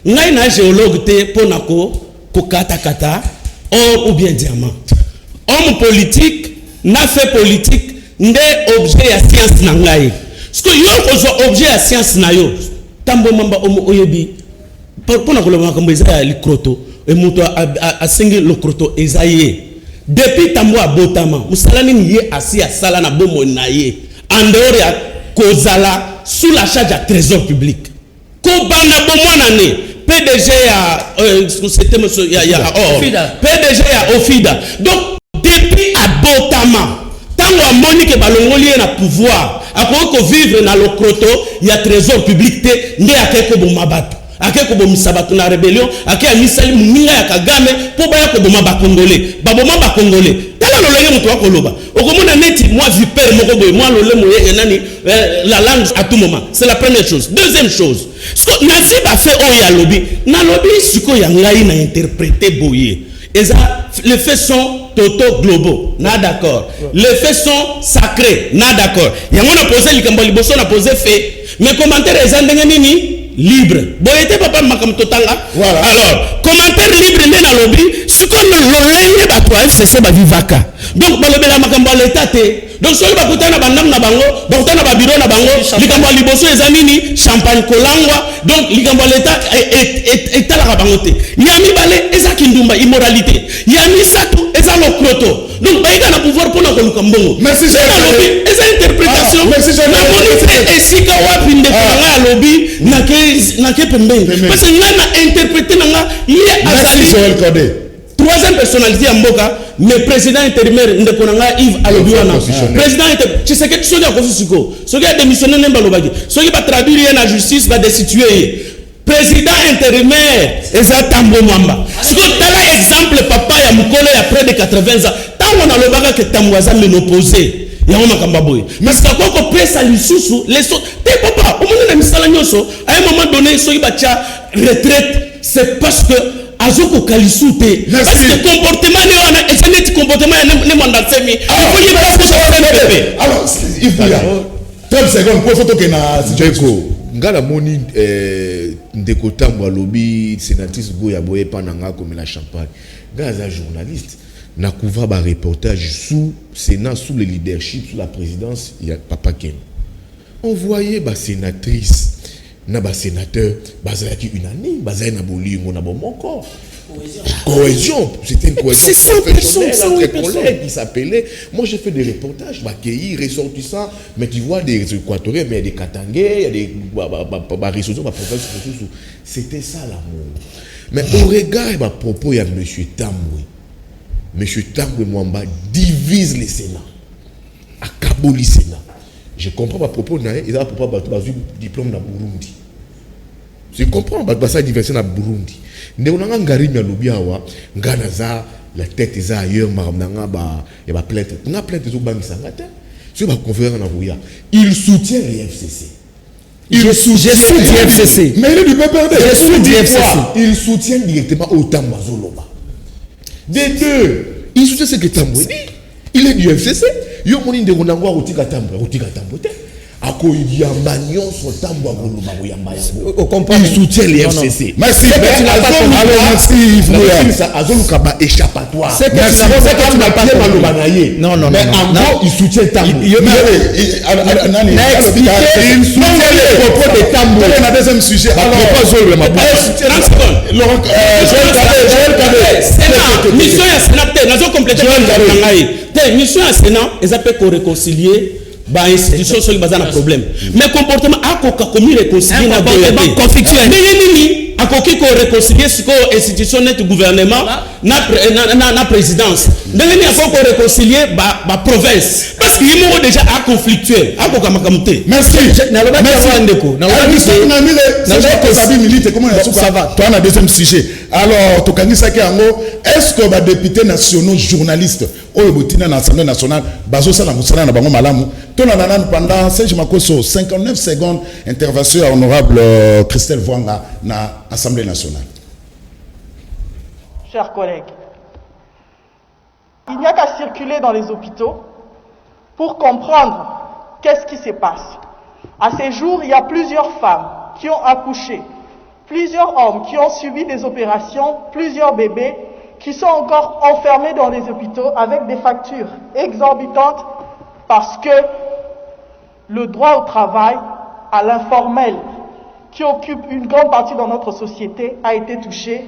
n'a une géologue pour nako, kata, or ou bien diamant. Homme politique, n'a fait politique, n'est objet à science nangaye. Ce que yon objet à science nayo. Tambo mamba homo oyebi. Pour la le croto et moto a singé le croto esaye depuis tambo a botama musalani nié assis à sala na bomo naye en dehors ya kozala sous la charge à trésor public ko banda bomona ne PDG c'était monsieur ya PDG ya Ofida donc depuis à botama tango a monique balongoli na pouvoir a ko vivre na le croto ya trésor public te nde akeko bomabatu ake ko bomisa bato na rébellion ake ya misali muninga ya Kagame po baya ko boma ba congolais baboma ba congolais tala lolenge muto wa koloba okomona neti moi vipère moko boy moi lole moye nani la langue à tout moment. C'est la première chose. Deuxième chose, ce que Nassib a fait au Yalobi, na lobby ce que Yangaï n'a interprété boye. Et ça, les faits sont totaux globaux, n'a d'accord. Les faits sont sacrés, n'a d'accord. Yango na posé likambo liboso na posé fait. Mais commentaires ezandenge nini libre. Boyete papa makam totanga. Voilà. Alors, commentaire libre mais na lobby, ce que l'olenge ba toi FCC ba vivaka. Donc balobe la makambo l'état té. Donc soki bakutana bandam na bango, bakutana ba bureau na bango, likambo liboso ezamini champagne kolangwa. Donc likambo l'état est la bango té. Yami balé ezaki ndumba immoralité. Yami sato ezalo kroto. Donc baïka na pouvoir pour na koluka mbongo. Merci c'est la lobby, eza interprétation. Merci je na bonité esika wapi ndekanga ya lobby na ke pembeni. Parce que ngana interpréter nanga lié azali Joël Codé. Troisième personnalité à Mboka, mais président intérimaire Ndekonanga Yves Alobiwana. Président intérimaire, tu sais que tu sois à Kofusiko, ce qui a démissionné Nembalobagi, ce qui va traduire la justice, va destituer. Président intérimaire, Ezatambo Mwamba. Ce que tu as exemple, papa, il y a Moukole, il y a près de 80 ans. Tant qu'on a le bagage que Tamwaza m'opposé. Il y a un makambaboy. Mais ce qu'on presse à l'issous, les autres, t'es papa, au moment où on a à un moment donné, ce qui va retraite, c'est parce que Azoko Kalisute. Parce que comportement est un comportement ne mandat semi. Il faut y passer. Alors, il faut y aller. 30 secondes pour photo que na Djeko. Ngala moni ndeko tambo lobby sénatrice Goya Boye pananga comme la champagne. Gaza journaliste na couvra ba reportage sous Sénat sous le leadership sous la présidence il y a Papa Ken. On voyait ba sénatrice na ba sénateur bazaki unanime bazay na bolingo na bon encore cohésion c'était une cohésion entre collègues qui s'appelait moi j'ai fait des reportages Bakéi ressortissants mais tu vois des équatoriens mais des katangais il y a des ressortissants c'était ça l'amour mais au regard et propos il y a monsieur Tambwe Mwamba divise les Sénats accabole les Sénats. Je comprends pas propos, il a propos de diplôme dans Burundi. Je comprends, parce que ça diversion à Burundi. Mais on a un gari à Lubiawa, Ganaza, la tête est ailleurs, Maramnanga, il y a plainte. On a plainte aux banques sangateurs. C'est ma conférence en Avouya. Il soutient les FCC. Je suis du FCC. Mais il est du PPRD. Je suis du FCC. Il soutient directement au Tambazoloba. Des deux, il soutient ce que Tambo dit. Il est du FCC. Il y a un monde de Ronangwa au Tikatambo. Au Tikatambo. Il soutient les FCC. Merci. Merci. Échappatoire. C'est que tu n'as pas compris. Non. Mais en gros, il soutient Tambo. Il soutient les propos de Tambo. On a deuxième sujet. Mission à Sénat, nous avons complété mission à Sénat, ils appellent qu'on réconcilier. Bah institution sur le problème mais comportement a commis réconcilier na conflictuel nini a ko réconcilier sur institution net gouvernement na présidence nini a ko réconcilier ba province parce qu'il y a déjà a conflictuel a ko kamakamte. Merci na loba ndeko na ça va toi on a deuxième sujet. Alors tokangisa ki yango est-ce que ba députés nationaux journalistes oyo botina na Assemblée nationale bazo sala musala na bango malamu pendant 59 secondes intervention honorable Christelle Vwanga na Assemblée nationale. Chers collègues, il n'y a qu'à circuler dans les hôpitaux pour comprendre qu'est-ce qui se passe. À ces jours, il y a plusieurs femmes qui ont accouché, plusieurs hommes qui ont subi des opérations, plusieurs bébés qui sont encore enfermés dans les hôpitaux avec des factures exorbitantes parce que le droit au travail, à l'informel, qui occupe une grande partie de notre société, a été touché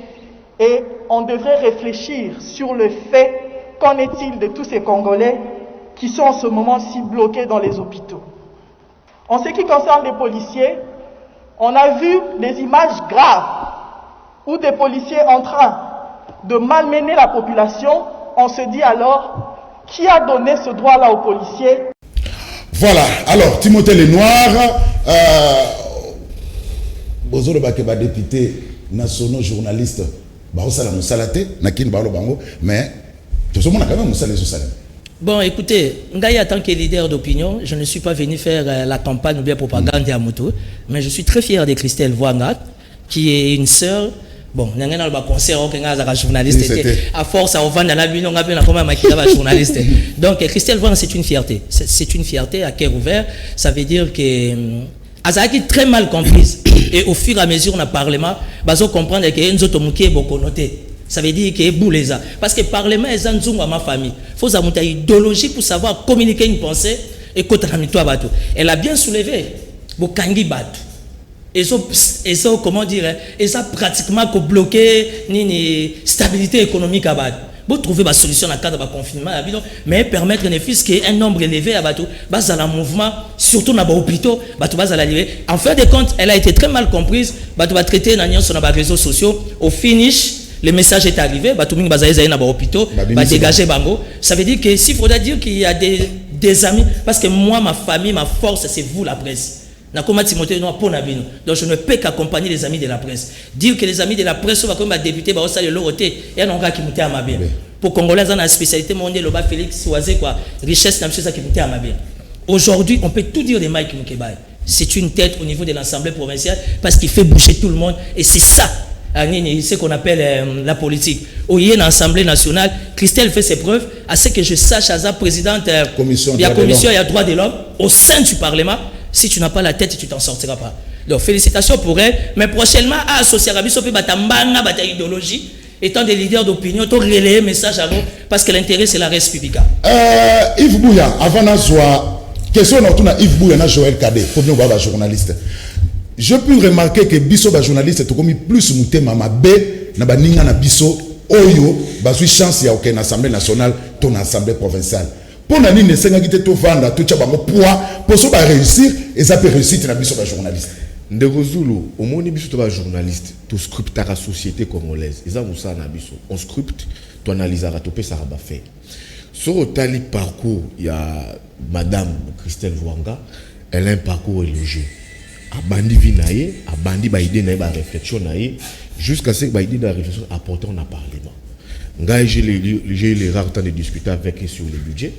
et on devrait réfléchir sur le fait qu'en est-il de tous ces Congolais qui sont en ce moment-ci bloqués dans les hôpitaux. En ce qui concerne les policiers, on a vu des images graves où des policiers en train de malmener la population. On se dit alors, qui a donné ce droit-là aux policiers? Voilà, alors Timothée Lenoir, Bozolo Bakeba député nationaux journaliste, Baosala Moussalate, Nakin Balo Bango, mais tout le monde a quand même Moussale Soussalem. Bon, écoutez, Ngaï, en tant que leader d'opinion, je ne suis pas venu faire la campagne ou bien propagande à Moto, mais je suis très fier de Christelle Vwanga, qui est une sœur. Bon, nous avons un concert, nous avons un journaliste. À force, on va dans la ville, on a un journaliste. Donc, Christelle Vwanga, c'est une fierté. C'est une fierté à cœur ouvert. Ça veut dire que Azaki est très mal comprise. Et au fur et à mesure, on a parlement, on comprend que nous avons beaucoup noté. Ça veut dire que c'est bouleza. Parce que le Parlement est un zoom à ma famille. Il faut avoir une idéologie pour savoir communiquer une pensée et côté bateau. Elle a bien soulevé Bokangi Batou. Et ça, comment dire, et ça pratiquement bloqué ni stabilité économique à Batou. Vous trouvez la solution dans le cadre du confinement, mais permettre ne fût-ce qu'un nombre élevé à Batou, dans le mouvement, surtout dans les hôpitaux, Batou va l'arriver. En fin de compte, elle a été très mal comprise. Batou va traiter dans les réseaux sociaux. Au finish, le message est arrivé. Batou ming bazaïza dans les hôpitaux, va dégager bango. Ça veut dire que s'il faudrait dire qu'il y a des amis, parce que moi, ma famille, ma force, c'est vous, la presse. Donc je ne peux qu'accompagner les amis de la presse. Dire que les amis de la presse sont comme député, ça le loroté, et un gars qui m'a à ma bien. Pour Congolais, on a une spécialité mondiale, le bas Félix Soazé, quoi. Richesse, c'est ça qui m'a à ma bien. Aujourd'hui, on peut tout dire de Mike Moukebaï. C'est une tête au niveau de l'Assemblée provinciale parce qu'il fait bouger tout le monde. Et c'est ça, ce qu'on appelle la politique. Au y a l'Assemblée nationale, Christelle fait ses preuves. À ce que je sache, à sa présidente de la commission, il y a droit de l'homme au sein du Parlement. Si tu n'as pas la tête, tu ne t'en sortiras pas. Donc, félicitations pour elle. Mais prochainement, à associer à Rabiso, à idéologie, étant des leaders d'opinion, tu relayer message à vous, parce que l'intérêt, c'est la res publica. Yves Bouya, avant d'asseoir, question à Yves Bouya et Joël Kadé, pour nous voir journaliste. Je peux remarquer que Bisso, journaliste, est comme plus mouté mama B, na baninga na Bisso, Oyo, basui chance ya aucune assemblée nationale, ton assemblée provinciale. Pour nous, nous avons tout vendre, tout poids, pour ça réussir, et ça peut réussir dans la journaliste. Ndeko Zulu, au moins nous sommes journalistes, tu scriptes la société congolaise. On scripte, tu analyses, tu peux ça faire. Sur le tali parcours, il y a Madame Christelle Vwanga, elle a un parcours élogieux. abandi vinaye, abandi ba idée naye ba réflexion naye jusqu'à ce que ba idée de la réflexion apportée dans le parlement. J'ai eu les rares temps de discuter avec eux sur le budget.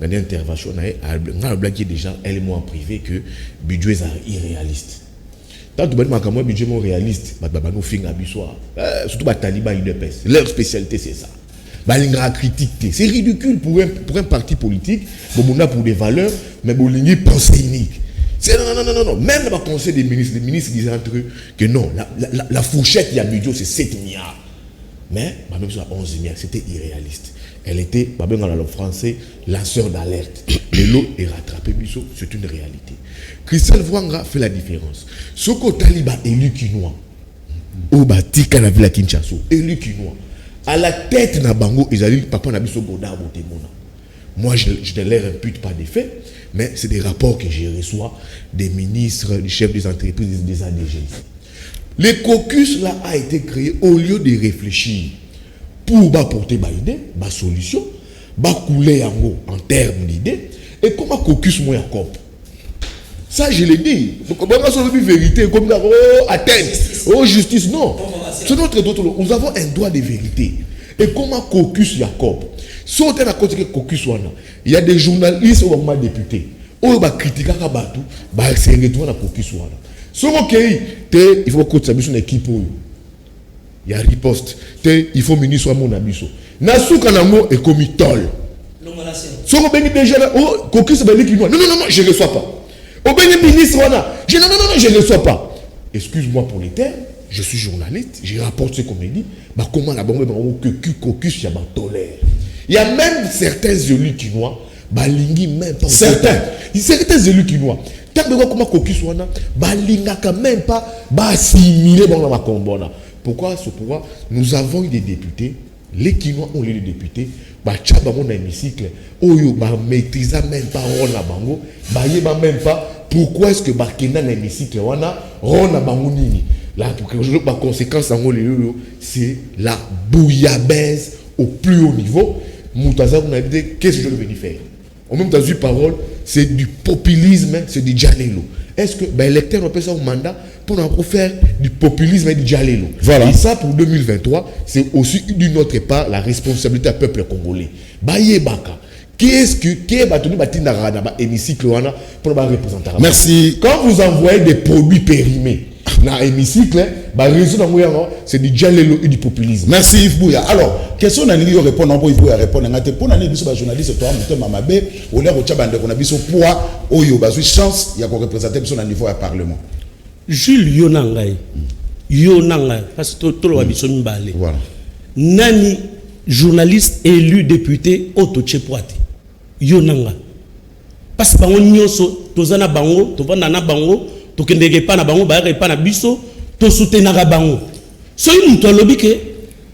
Dans l'intervention, on a blagué déjà, elle et moi en privé, que le budget est irréaliste. Tant que le budget est réaliste, surtout les talibans, leur spécialité c'est ça. C'est ridicule pour un parti politique, pour des valeurs, mais pour une pensée unique. Non. Même dans le conseil des ministres, les ministres disaient entre eux que non, la fourchette il y a budget c'est 7 milliards. Mais même sur 11 milliards, c'était irréaliste. Elle était, dans la langue française, lanceur d'alerte. Mais l'eau est rattrapée, c'est une réalité. Christelle Vouanga fait la différence. Ce que Taliban élu Kinois, au Batika la ville à Kinshasa, élu Kinois, à la tête de Bango, ils allaient papa Nabiso Godard Botemona. Moi, je ne leur impute pas des faits, mais c'est des rapports que je reçois des ministres, des chefs des entreprises, des ADG. Le caucus là a été créé au lieu de réfléchir pour apporter des idées, des solutions, couler en termes d'idées, et comment caucus moi Jacob. Ça je l'ai dit. Comment on a vérité, comme atteinte, justice, non. C'est notre droit. Nous avons un droit de vérité. Et comment caucus Jacob. Si on a côté caucus il y a des journalistes ou des députés. On va critiquer Kabatou, c'est retourner à caucus il faut que tu aies une équipe. Il y a riposte. Il faut ministre à mon abisso. Nassou Kanamo est comme tol. Si on a déjà caucus, non, je ne reçois pas. Au ministre, non, je ne reçois pas. Excuse-moi pour les termes, je suis journaliste, je rapporte ce qu'on me dit. Comment la bombe que caucus, il y a tolère. Il y a même certains élus quinois, même pas. Certains élus quinois. Tant que comment caucus wana balinga quand même pas assimiler dans la combona. Pourquoi nous avons eu des députés, les Kinois ont eu des députés, tchaba mon hémicycle, oyo maîtrise même pas rona bango, yeba même pas pourquoi est-ce que bakena na hémicycle wana rona bango nini. Là pour la conséquence en c'est la bouillabaisse au plus haut niveau. Moutaza vous avez dit qu'est-ce que je vais venir faire. En même temps, parole, c'est du populisme, c'est du djalelo. Est-ce que l'électeur appelle ça au mandat pour faire du populisme et du djalelo? Voilà. Et ça, pour 2023, c'est aussi d'une autre part la responsabilité du peuple congolais. Merci. Quand vous envoyez des produits périmés dans l'hémicycle, c'est du djalelo et du populisme. Merci Yves Bouya. Alors, question à nous répondre, pour Yves Bouya répondre. Pour l'année, nous sommes journalistes, toi, nous sommes Mamabe, on a un poids, on a une chance, il y a qu'on représente au niveau du Parlement. Jules Yonangai, parce que tout le monde est balé. Voilà. Nani, journaliste élu député, Otoche Poate. Yonanga. Parce que nous sommes tous na bango, tous na bango, tous kendege pa na bango, ba pa na biso, tous soutenara bango. So yi muto lobi ke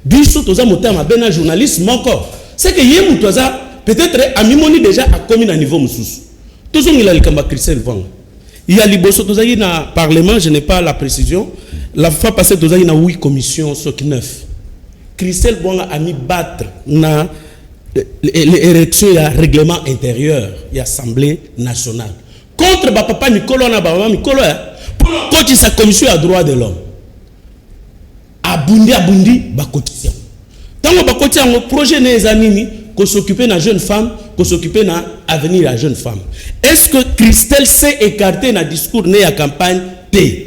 biso tous moté ma bena journaliste encore. C'est que yé muto za peut-être amimoni déjà a commis à niveau mususu. Tous il a le kamba Christelle Vouanga. Il y a liboso tous yi na parlement, je n'ai pas la précision. La fois passée tous yi na 8 commissions sur 9. Christelle Vouanga a mis battre na l'érection, il y a règlement intérieur, il y a assemblée nationale. Contre papa Nicolo, na Nicolo, pour cotiser sa commission à droit de l'homme. Abundi, cotisation. Tant que cotiser un projet des amis, qu'on s'occupe de la jeune femme, qu'on s'occupe de l'avenir de la jeune femme. Est-ce que Christelle s'est écartée dans le discours né à campagne T?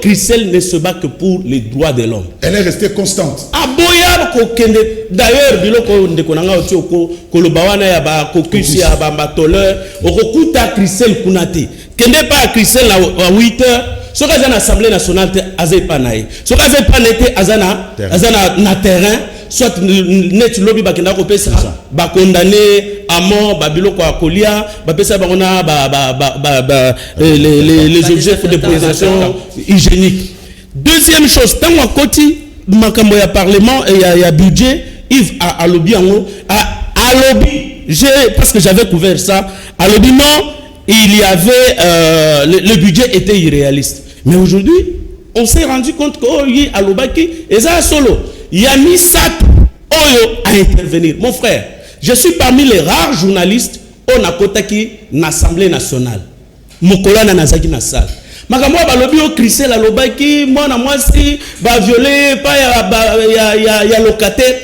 Christelle ne se bat que pour les droits de l'homme. Elle est restée constante. D'ailleurs, Christelle Kunate. Kende pas Christelle à 8 heures. Ce que l'Assemblée nationale a fait, ce que na terrain, soit net lobby bakenda ko pesa ba condamné à mort babilo ko akolia ba pesa ba ona les objets de préservation hygiénique. Deuxième chose, tant à côté makambo ya parlement et ya budget, Yves a lobby en à lobby, parce que j'avais couvert ça, à lobby non, il y avait le budget était irréaliste. Mais aujourd'hui, on s'est rendu compte que à l'obaki et ça solo. Il y a mis ça à intervenir. Mon frère, je suis parmi les rares journalistes au Nakotaki, l'Assemblée nationale. Mon collègue Nazaki Nassal. makambo balobi o Christelle alobaki mwana mwasi ba violer pas ya locataire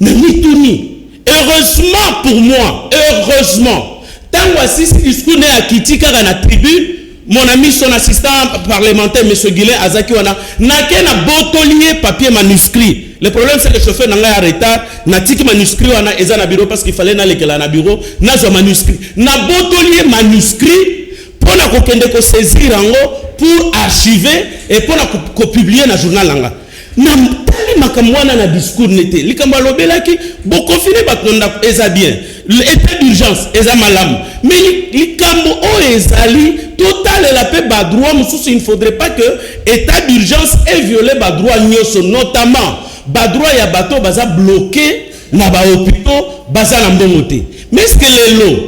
na mituni. Heureusement pour moi, heureusement, tant voici ce discours né à Kitika dans la tribune, mon ami son assistant parlementaire M. Guilain Azaki wana n'a qu'un botolier papier manuscrit. Le problème c'est que le chauffeur n'a pas de retard, n'a tiki manuscrit wana eza na bureau parce qu'il fallait n'aller que na bureau, n'a zo manuscrit. N'a botolier manuscrit pour na kokende ko saisir ango pour archiver et pour na publier na journal langa. Na tali makamwana na discours nete likamba lobelaki bo confiner batonda eza bien l'état d'urgence eza malam mais likambo o ezali total la paix ba droit mususu il ne faudrait pas que état d'urgence ait violé ba droit nyoso notamment ba droit ya bato baza bloqué na ba hôpitaux baza na mbongote mais est-ce que les lots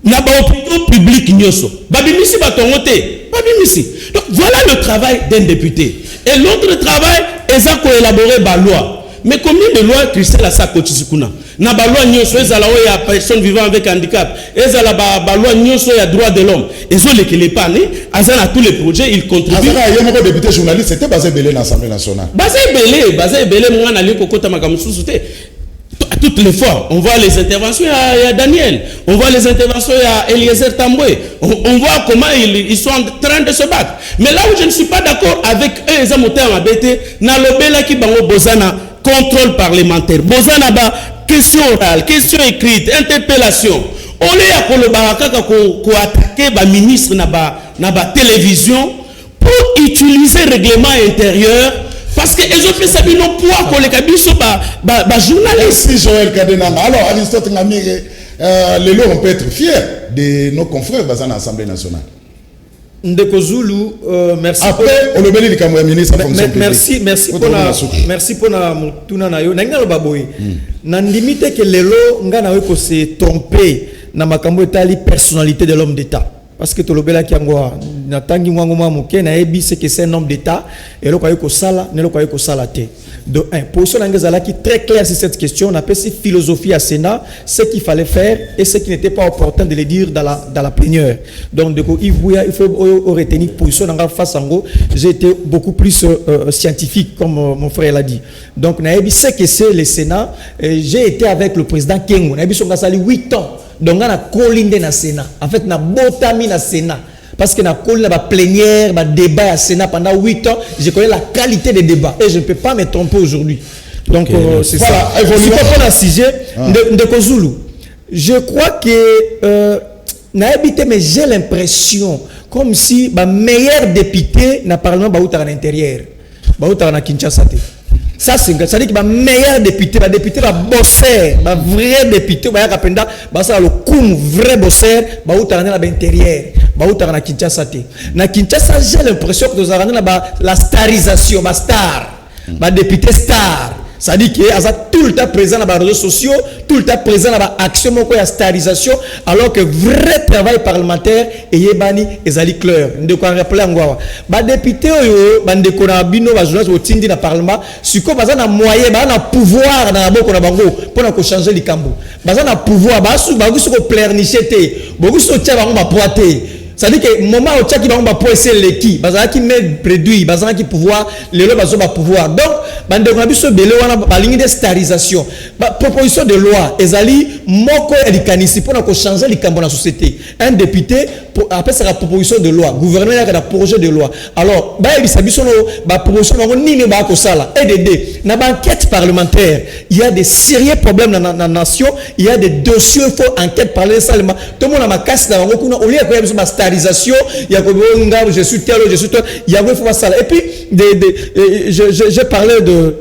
na ba hôpitaux publics nyoso babimisi batongote babimisi. Donc voilà le travail d'un député. Et l'autre travail est à élaborer la loi. Mais combien de lois Christelle a sa cotisicuna? Na ba loi nyoso ezala o ya personne vivant avec handicap. Ezala ba loi nyoso ya droit de l'homme. Ezo lekele pa ne azana tous les projets il contribue. Azana yemo député journaliste c'était basé belé dans l'Assemblée nationale. Basé belé mon na li kokota makamususu te. Toutes les fois, on voit les interventions à Daniel, on voit les interventions à Eliezer Tamboué, on voit comment ils sont en train de se battre. Mais là où je ne suis pas d'accord avec eux, les amouteurs à BT, na lobela ki bango bozana contrôle parlementaire, bozana ba question orale, question écrite, interpellation. On est à Kolobaraka ko attaquer ba ministre na ba télévision pour utiliser règlement intérieur. Parce qu'ils ont fait ça, ils n'ont pas pour les cabines journalistes. Merci Joël Kadenanga. Alors, Aristote Ngamire, les lots, on peut être fiers de nos confrères dans l'Assemblée nationale. Ndeko Zulu, merci. Après, on le bénit le ministre de la fonction publique. Merci pour la mutuna na yo. Nanga lo baboy. Nandimite que les lots ngana weko se tromper na makambo etali personnalité de l'homme d'État. Parce que tolobela kiangwa natangi mwango mwa muke na ebi c'est que c'est un homme d'État et lo ko sala ne lo ko sala te. De un position ngezala qui très clair sur cette question, on appelle cette philosophie à Sénat, ce qu'il fallait faire et ce qui n'était pas opportun de le dire dans la plénière. Donc de coup il faut retenir position nga face en gros, j'ai été beaucoup plus scientifique comme mon frère l'a dit. Donc na ebi c'est que c'est le Sénat, j'ai été avec le président Kengo, na ebi so ngasali 8 ans. Donc on a colindé na Sénat. En fait, on a botami na Sénat. Parce que on a collé la plénière, le débat à Sénat pendant 8 ans. Je connais la qualité des débats. Et je ne peux pas me tromper aujourd'hui. Donc, c'est ça. Si on prend un sujet de Kozulu, je crois que n'a habité, mais j'ai l'impression comme si le meilleur député n'a parlement à l'intérieur. À Kinshasa. Ça c'est ça dit que le meilleur député, le député va bosser, le vrai député, va yapenda, va ça le coup vrai bosser, va où t'arranger à l'intérieur, va où t'arranger à Kinshasa. Na Kinshasa j'ai l'impression que nous arranger la starisation, la star, le député star. Ça dit que tout le temps présent dans les réseaux sociaux, tout le temps présent dans l'action de la starisation, alors que vrai travail parlementaire est yébani et zali clair. De quoi rappeler encore. Bah député bah de konabino bah journaliste au tindi dans parlement, si quoi bah na moyen bah na pouvoir dans la boque na bango pour na changer les cambo. Bah na pouvoir bah sous bah sous pleurnicher te, bah sous tia bah on poiter. Ça dit que moment où tu as pour essayer les qui, bazar qui met produit, bazar qui pouvoir, les lois bazar pouvoir. Donc, bande de ce belé on a ligne de starisation. Proposition de loi, ezali moko edikanisi pour qu'on changer les camps dans la société. Un député après sa proposition de loi, gouverneur a un projet de loi. Alors, bah il s'habille sur la proposition on ni ne ba ko sala. EDD, na enquête parlementaire, il y a des sérieux problèmes dans la nation, il y a des dossiers faut enquête parler seulement. Tout le monde a ma casse dans au lieu que il y a je suis tel, il y a ça. Et puis, je parlais de.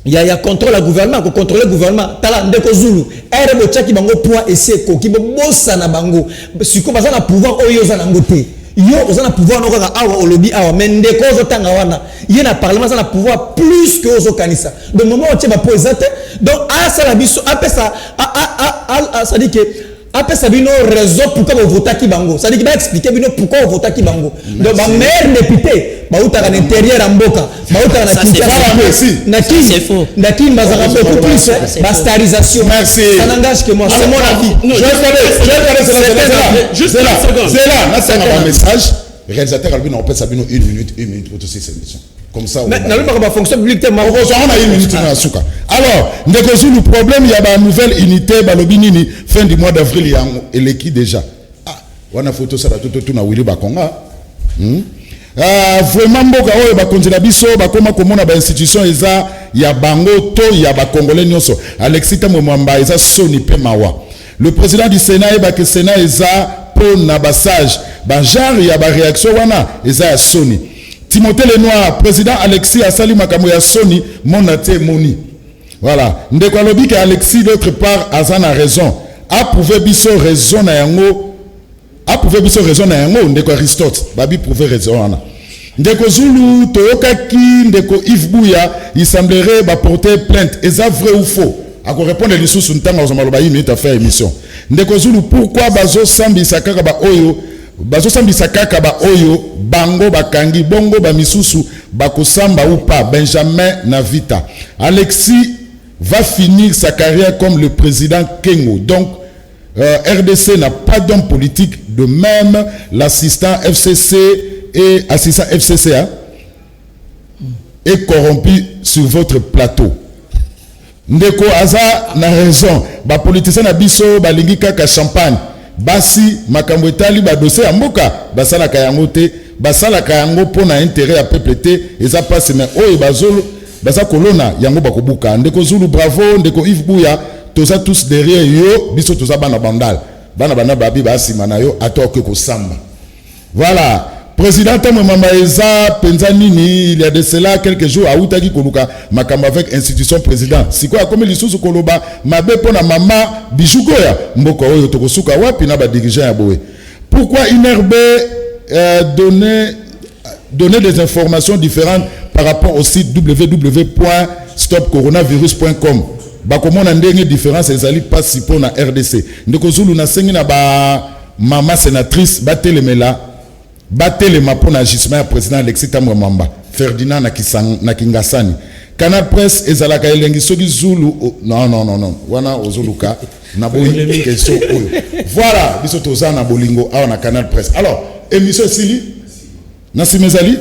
Il y a contrôle le gouvernement, contrôler le gouvernement. Tala ndeko Zulu. RB Tchaki bango point esseko qui bossa na bango. Si ko bazana pouvoir oyo za na ngote. Yo ozana pouvoir no ka awa olobi awa mais ndeko zo tanga wana. Yena parlement za na pouvoir plus que ozo kanisa. De moment où tu vas poser donc à ça la biso après ça ça dit que après ça bino raison pourquoi vous votez qui bango ça dit qu'il va expliquer bino pourquoi vous votez qui bango donc ma meilleur député ba uta à l'intérieur en boka ba uta na Kinshasa merci c'est faux naki bazara beaucoup plus la starisation merci ça n'engage que moi c'est mon avis je vais juste une seconde c'est là c'est un message réalisateur Albino on peut sabino 1 minute pour toutes ces émissions. Comme ça, mais dans la fonction publique, on a 1 minute. Alors, le problème, il y a une nouvelle unité, Balobinini, fin du mois d'avril, il y a l'équipe déjà. Ah, on a photo ça, tout na Willy Bakonga. Vraiment, il y a konzela biso, bakoma komona ba institution eza ya bango to ya ba congolais nyonso. Alexis Tamwamba eza Soni Pemawa. Le président du Sénat et que Sénat eza pour na basage, ba genre ya ba réaction wana eza ya Soni. Timothée Lenoir, président Alexis Asali Makambo ya Sony, Monate Moni. Voilà. Ndeko alobi que Alexis d'autre part Azan a raison. Approuvé biso raison na yango. Approuvé biso raison na yango ndeko Aristote. Babi prouvé raison ana. Ndeko Zulu toyokaki ndeko Yves Bouya, il semblerait ba porter plainte. Est-ce vrai ou faux? À quoi répondre les sous ntanga ozomaloba yi minute à faire émission. Ndeko Zulu pourquoi bazo sambi sakaka ba oyo bazosambisa kaka ba oyo bango bakangi bongo ba misusu bakosamba ou pas Benjamin Navita. Alexis va finir sa carrière comme le président Kengo. Donc RDC n'a pas d'homme politique, de même l'assistant FCC et assistant FCC est corrompu sur votre plateau. Ndeko Aza n'a raison, ba politicien na biso ba lingi kaka champagne. Basi makambo etali ba dossier ya mboka basala kayango te basala kayango pona intérêt ya peuple te eza passe mais oyo bazolo baza kolona yango bakobuka ndeko Zulu bravo ndeko Yves Bouya toza tous derrière yo biso toza bana bandal bana babi basi manayo atoke ko samba. Voilà. Président Tamwamba eza Penzanini, il y a de cela quelques jours à Outaki Koluka makambo avec institution président. Siko a comme lisusu koloba mabe pona mama Bijukoya mboko oyo tokosuka wapi na ba dirigeant ya boé. Pourquoi INRB donner des informations différentes par rapport au site www.stopcoronavirus.com. Bakomona ndenge différence ezali pas si pona RDC. Ndeko Zulu na sengi na ba mama sénatrice batelemela Batelema pour l'agissement du président Alexis Tamwamba, Ferdinand Nakingasani. Canal Presse et Zalaka Elengi Sogi Zulu. Non. Wana Ozuluka. Naboyi question. Voilà, biso toza na bolingo a na Canal Presse. Alors, émission Sili Nasimezali.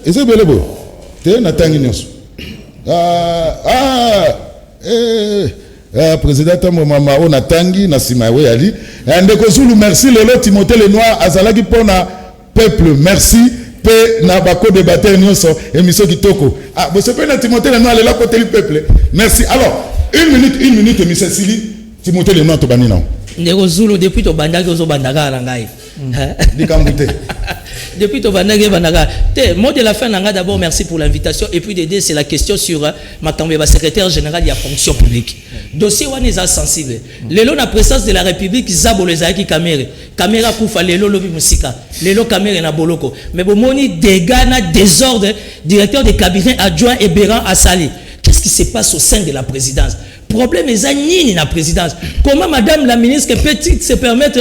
Eze belebo. Te na tangi nyonso. Président Tamwamba on a tangi na simawe ali. Ndeko Zulu merci lelo Timothée Lenoir azalaki pona peuple merci pe na bako débatteur nyonso émission kitoko. Ah bo sepe na Timothée Lenoir lelo côté le peuple. Merci. Alors, une minute monsieur Sili Timothée Lenoir to banina. Ndeko Zulu depuis to bandaki ozo bandaka na ngai. Dikambute. Depuis to bandaki bandaka. Te mot de la fin nanga d'abord merci pour l'invitation et puis d'aider c'est la question sur Makambe secrétaire général de la fonction publique. Dossier wana sensible. Lelo na présence de la République Zabo lezaki caméra kufa lelo lobi musika. Lelo caméra na boloko. Mais bomoni dégâts na désordre directeur de cabinet adjoint et Béran Assali. Qu'est-ce qui se passe au sein de la présidence? Problème est nini na présidence. Comment madame la ministre peut-elle se permettre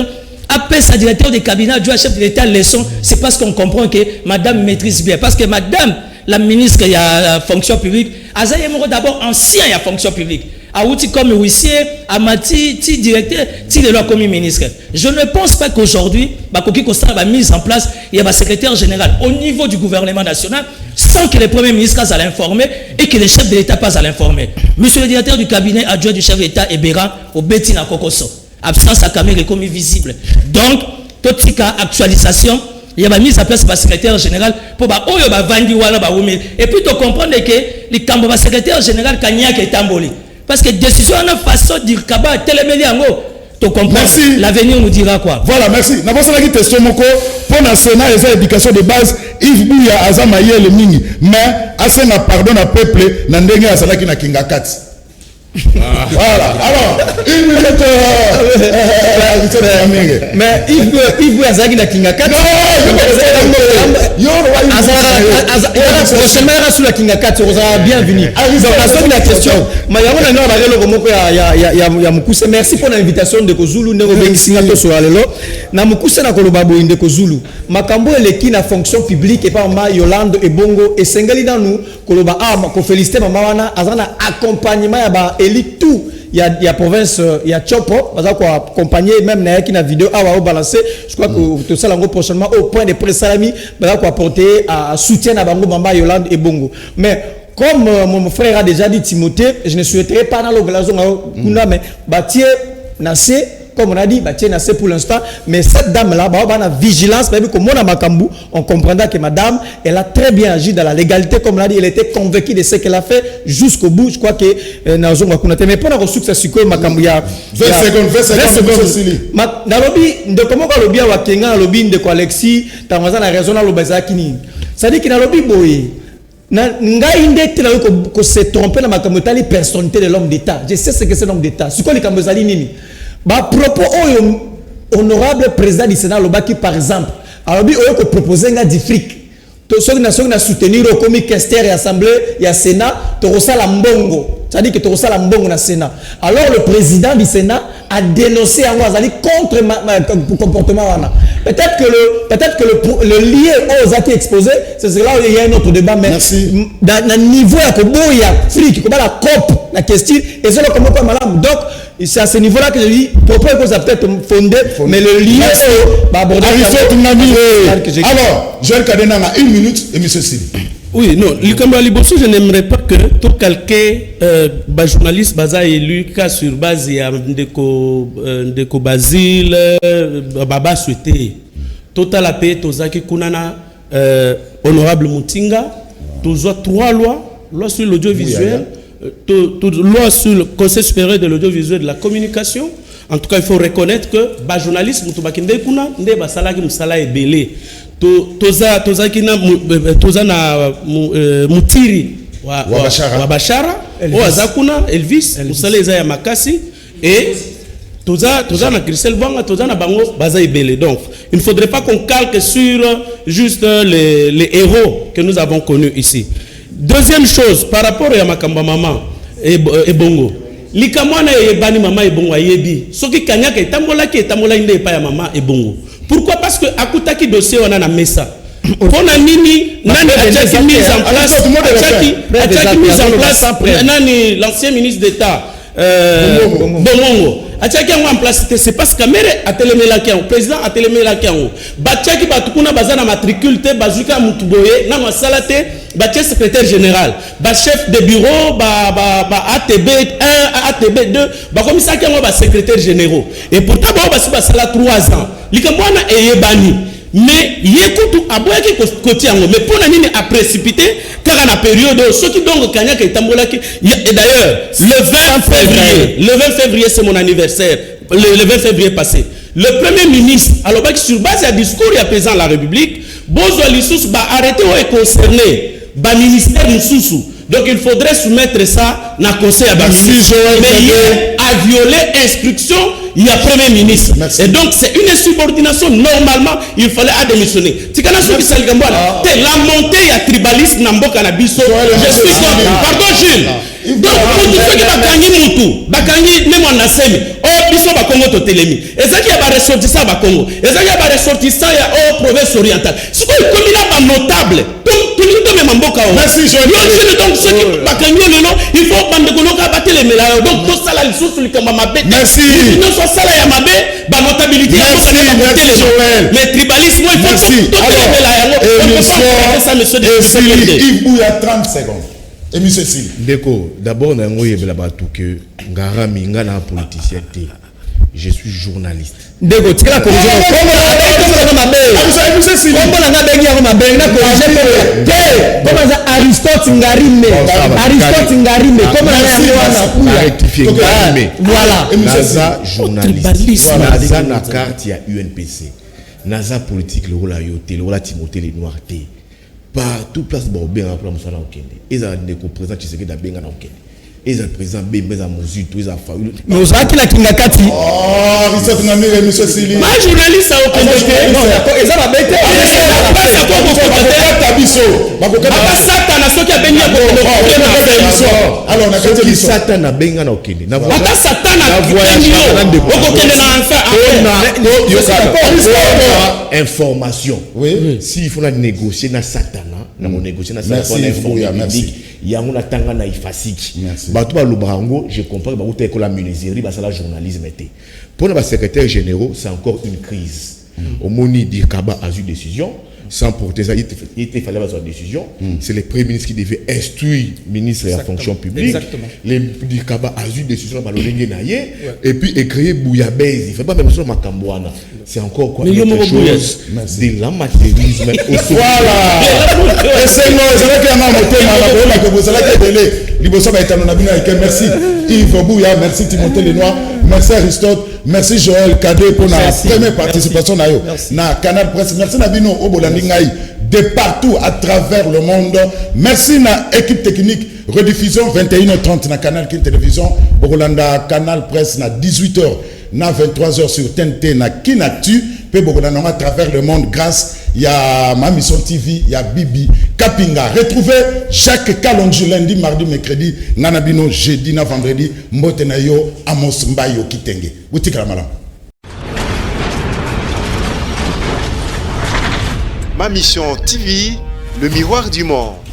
après sa directeur de cabinet adjoint chef de l'État leçon, c'est parce qu'on comprend que madame maîtrise bien parce que madame la ministre il y a fonction publique, Azaye Moro d'abord ancien il y a fonction publique. Aouti comme huissier, Amati, directeur, de leur comme ministre. Je ne pense pas qu'aujourd'hui, Bakoki Costa va mise en place, il y a un secrétaire général au niveau du gouvernement national, sans que le premier ministre soit l'informer et que le chef de l'État pas à l'informer. Monsieur le directeur du cabinet adjoint du chef de l'État Ebera, au Betina Kokoso. Absence à caméra est comme visible. Donc, toute actualisation, il y a une mise en place par le secrétaire général pour vendre. Et puis, tu comprends que le secrétaire général Kanyak est tamboli. Parce que décision en façon de dire Kaba télémédia tu comprends. Merci. L'avenir nous dira quoi. Voilà, merci. N'a pas ça qui question moko pour la Sénat et l'éducation de base Yves Bouya azamaye le mingi mais assez na pardon na peuple na ndenge azalaki na kinga 4. Voilà. Alors, une minute. Mais Yves Bouya azalaki na kinga 4. Prochainement sur la kinga 4 on sera bienvenue. Donc la question mayango na ngaba lelo komoko ya mukuse merci pour l'invitation de Kozulu ndeko bengisinga to so alelo na mukuse na koloba bo ndeko Zulu makambo eleki na fonction publique et par ma Yolande et Bongo et sengali dans nous koloba ko féliciter mama wana azana accompagnement ya ba eli tout il y a province il y a Chopo baza ko accompagner même na qui na vidéo awa balancer je crois que tout ça lango prochainement au point de presse salami baza ko apporter à soutien à bango Bamba Yolande et Bongo mais comme mon frère a déjà dit Timothée je ne souhaiterais pas dans l'organisation mais bâtir nassé comme on a dit, c'est pour l'instant, mais cette dame-là, la vigilance, on comprendra que madame, elle a très bien agi dans la légalité, comme on a dit, elle était convaincue de ce qu'elle a fait jusqu'au bout. Je crois que mais pour avoir reçu ce que 20 secondes. Dans le lobby, de comment le lobby à Kenga, le lobby de Alexis, t'as raison dans le Bazakini. Ça dit qu'il y a le lobby boy. Ngai ndete na ko se tromper na makamotali personnalité de l'homme d'État. Je sais ce que c'est l'homme d'État. C'est quoi les kambozali nini? Bah propos honorable président du Sénat Lobaki par exemple alors bi oyo ko proposer nga di fric to soki na soutenir au comité questeur et assemblée et à Sénat to rosala mbongo ça dit que to rosala mbongo na Sénat alors le président du Sénat a dénoncé en Azali contre comportement wana peut-être que le lien aux actes exposés c'est là où il y a un autre débat mais dans niveau ya ko boya fric ko ba la COP la question et c'est là comment pas malade donc c'est à ce niveau-là que je dis, pourquoi que ça peut être fondé, mais le lien est abordé. Alors, Joël Kadena a 1 minute et M. Sili. Oui, non, je n'aimerais pas que tout quelqu'un, journaliste, baza élu, cas sur base, il y a Ndeko Basile, Baba souhaité. Total la paix, Tozaki Kunana, honorable Moutinga, tous 3 lois, loi sur l'audiovisuel. Loi sur le Conseil supérieur de l'audiovisuel de la communication. En tout cas, il faut reconnaître que les journalistes, Moutiri, Wabashara, Elvis, Moussala Makasi, et Toza na Christelle Banga, Toza na Bango, Baza Ebele. Donc, il ne faudrait pas qu'on calque sur juste les héros que nous avons connus ici. Deuxième chose, par rapport à Makamba Maman et Bongo, Likamwana et Bani Maman et Bongo Yebi, ce qui Kanyaka et Tambola qui est Tambola Inde pas Maman et Bongo. Pourquoi? Parce que Akutaki dossier on a na Mesa. On a Nini, Nani a mis en place, Nani l'ancien ministre d'État, Bongo. Atchaki en place, c'est parce que Mère a téléméla qui le président a téléméla qui en Batchaki Batukuna Bazana matricule, Bazuka Mutuboye, Nama Salate, Batché secrétaire général, chef de bureau, ATB 1, ATB 2, commissaire qui est secrétaire général. Et pourtant, bah ça 3 ans. Likamwana et Yebani. Mais yekutu aboyaki côté ango mais pour nani a précipité car en la période ceux qui donc Kanyaka et Tambolaki et d'ailleurs le 20 février c'est mon anniversaire le 20 février passé le premier ministre alors sur base du discours il y a président de la République Bozo Lissous va arrêter ou est concerné ba ministère Moussou donc il faudrait soumettre ça dans le conseil à Bamisi mais il a violé instruction il y a premier ministre. Merci. Et donc c'est une insubordination normalement il fallait démissionner. Tikana soki saligambala te la montée ya tribalisme na mboka na biso. Je suis contre. Pardon Jules. Donc mutu soki bakangi mutu bakangi même en asemi oh biso ba Congo to telemi. Ezaki ya ba ressortissant ba Congo. Ezaki ya ba ressortissant ya oh province orientale. Siko komi na ba notable. Tout le monde mboka. Merci Joël. Donc soki bakangi lelo il faut bande koloka batele mela donc tout ça la lisusu likamba mabe. Merci. Ça là y mabe ba notabilité mais tribalisme il faut tout il y a 30 secondes et monsieur Sili Ndeko d'abord na ngoye bela batu que ngarami ngana politicien té je suis journaliste Ndeko tika la corriger comme mabe monsieur Sili comme na bengi ya mabe na corriger comme ça Aristote Ngarime comme na rectifier Ngarime voilà naza journaliste naza na carte ya UNPC naza politique le rôle à yoté le rôle à Timothée les noirs té partout place bobé en plan musala okende eza Ndeko président Tshisekedi benga na okende eza président Bembeza Mozutu eza Faulu mais ozaki la kingakati Aristote Ngamire monsieur Sili ma journaliste a okende non eza ba bete pasa kwa kokota tabiso bakokata Satan na soki abengi ya kokota alors na kati Satan na benga na okende na ata Satan na okokende na enfin information. Oui. S'il faut négocier na satana, na négocier na satana, merci. Il y a un tanga na ifasiki. Merci. Bato ba lobango, je comprends que bato école la menuiserie, ba la journalisme était. Pour les secrétaires généraux, c'est encore une crise. Au Moni Dirkaba a eu décision. Sans porter ça, il fallait avoir une décision. C'est le Premier ministre qui devait instruire le ministre de la fonction publique. Exactement. Le Dirkaba a eu décision et puis écrire Bouillabaisse. Il ne fait pas même ça Makambouana. C'est encore quoi? Mais il y a chose de l'amateurisme. Voilà. Et c'est moi, c'est vrai qu'il y a un merci Yves Bouya, merci Timothée Lenoir, merci Aristote, merci Joël Kadé pour la première participation na Canal Presse. Merci Nabino Obolandi Ngai de partout à travers le monde. Merci na équipe technique. Rediffusion 21h30 na Canal Kin Télévision, Bokolanda Canal Presse na 18h, na 23h sur TNT na Kinactu, pe Bokolanda à travers le monde grâce à ma mission TV, il y a Bibi Kapinga. Retrouvez chaque calendrier lundi, mardi, mercredi, Nanabino jeudi, na vendredi, Mbotenayo, Amos Mbayo Kitenge. Boutika Malam. Ma mission TV, le miroir du monde.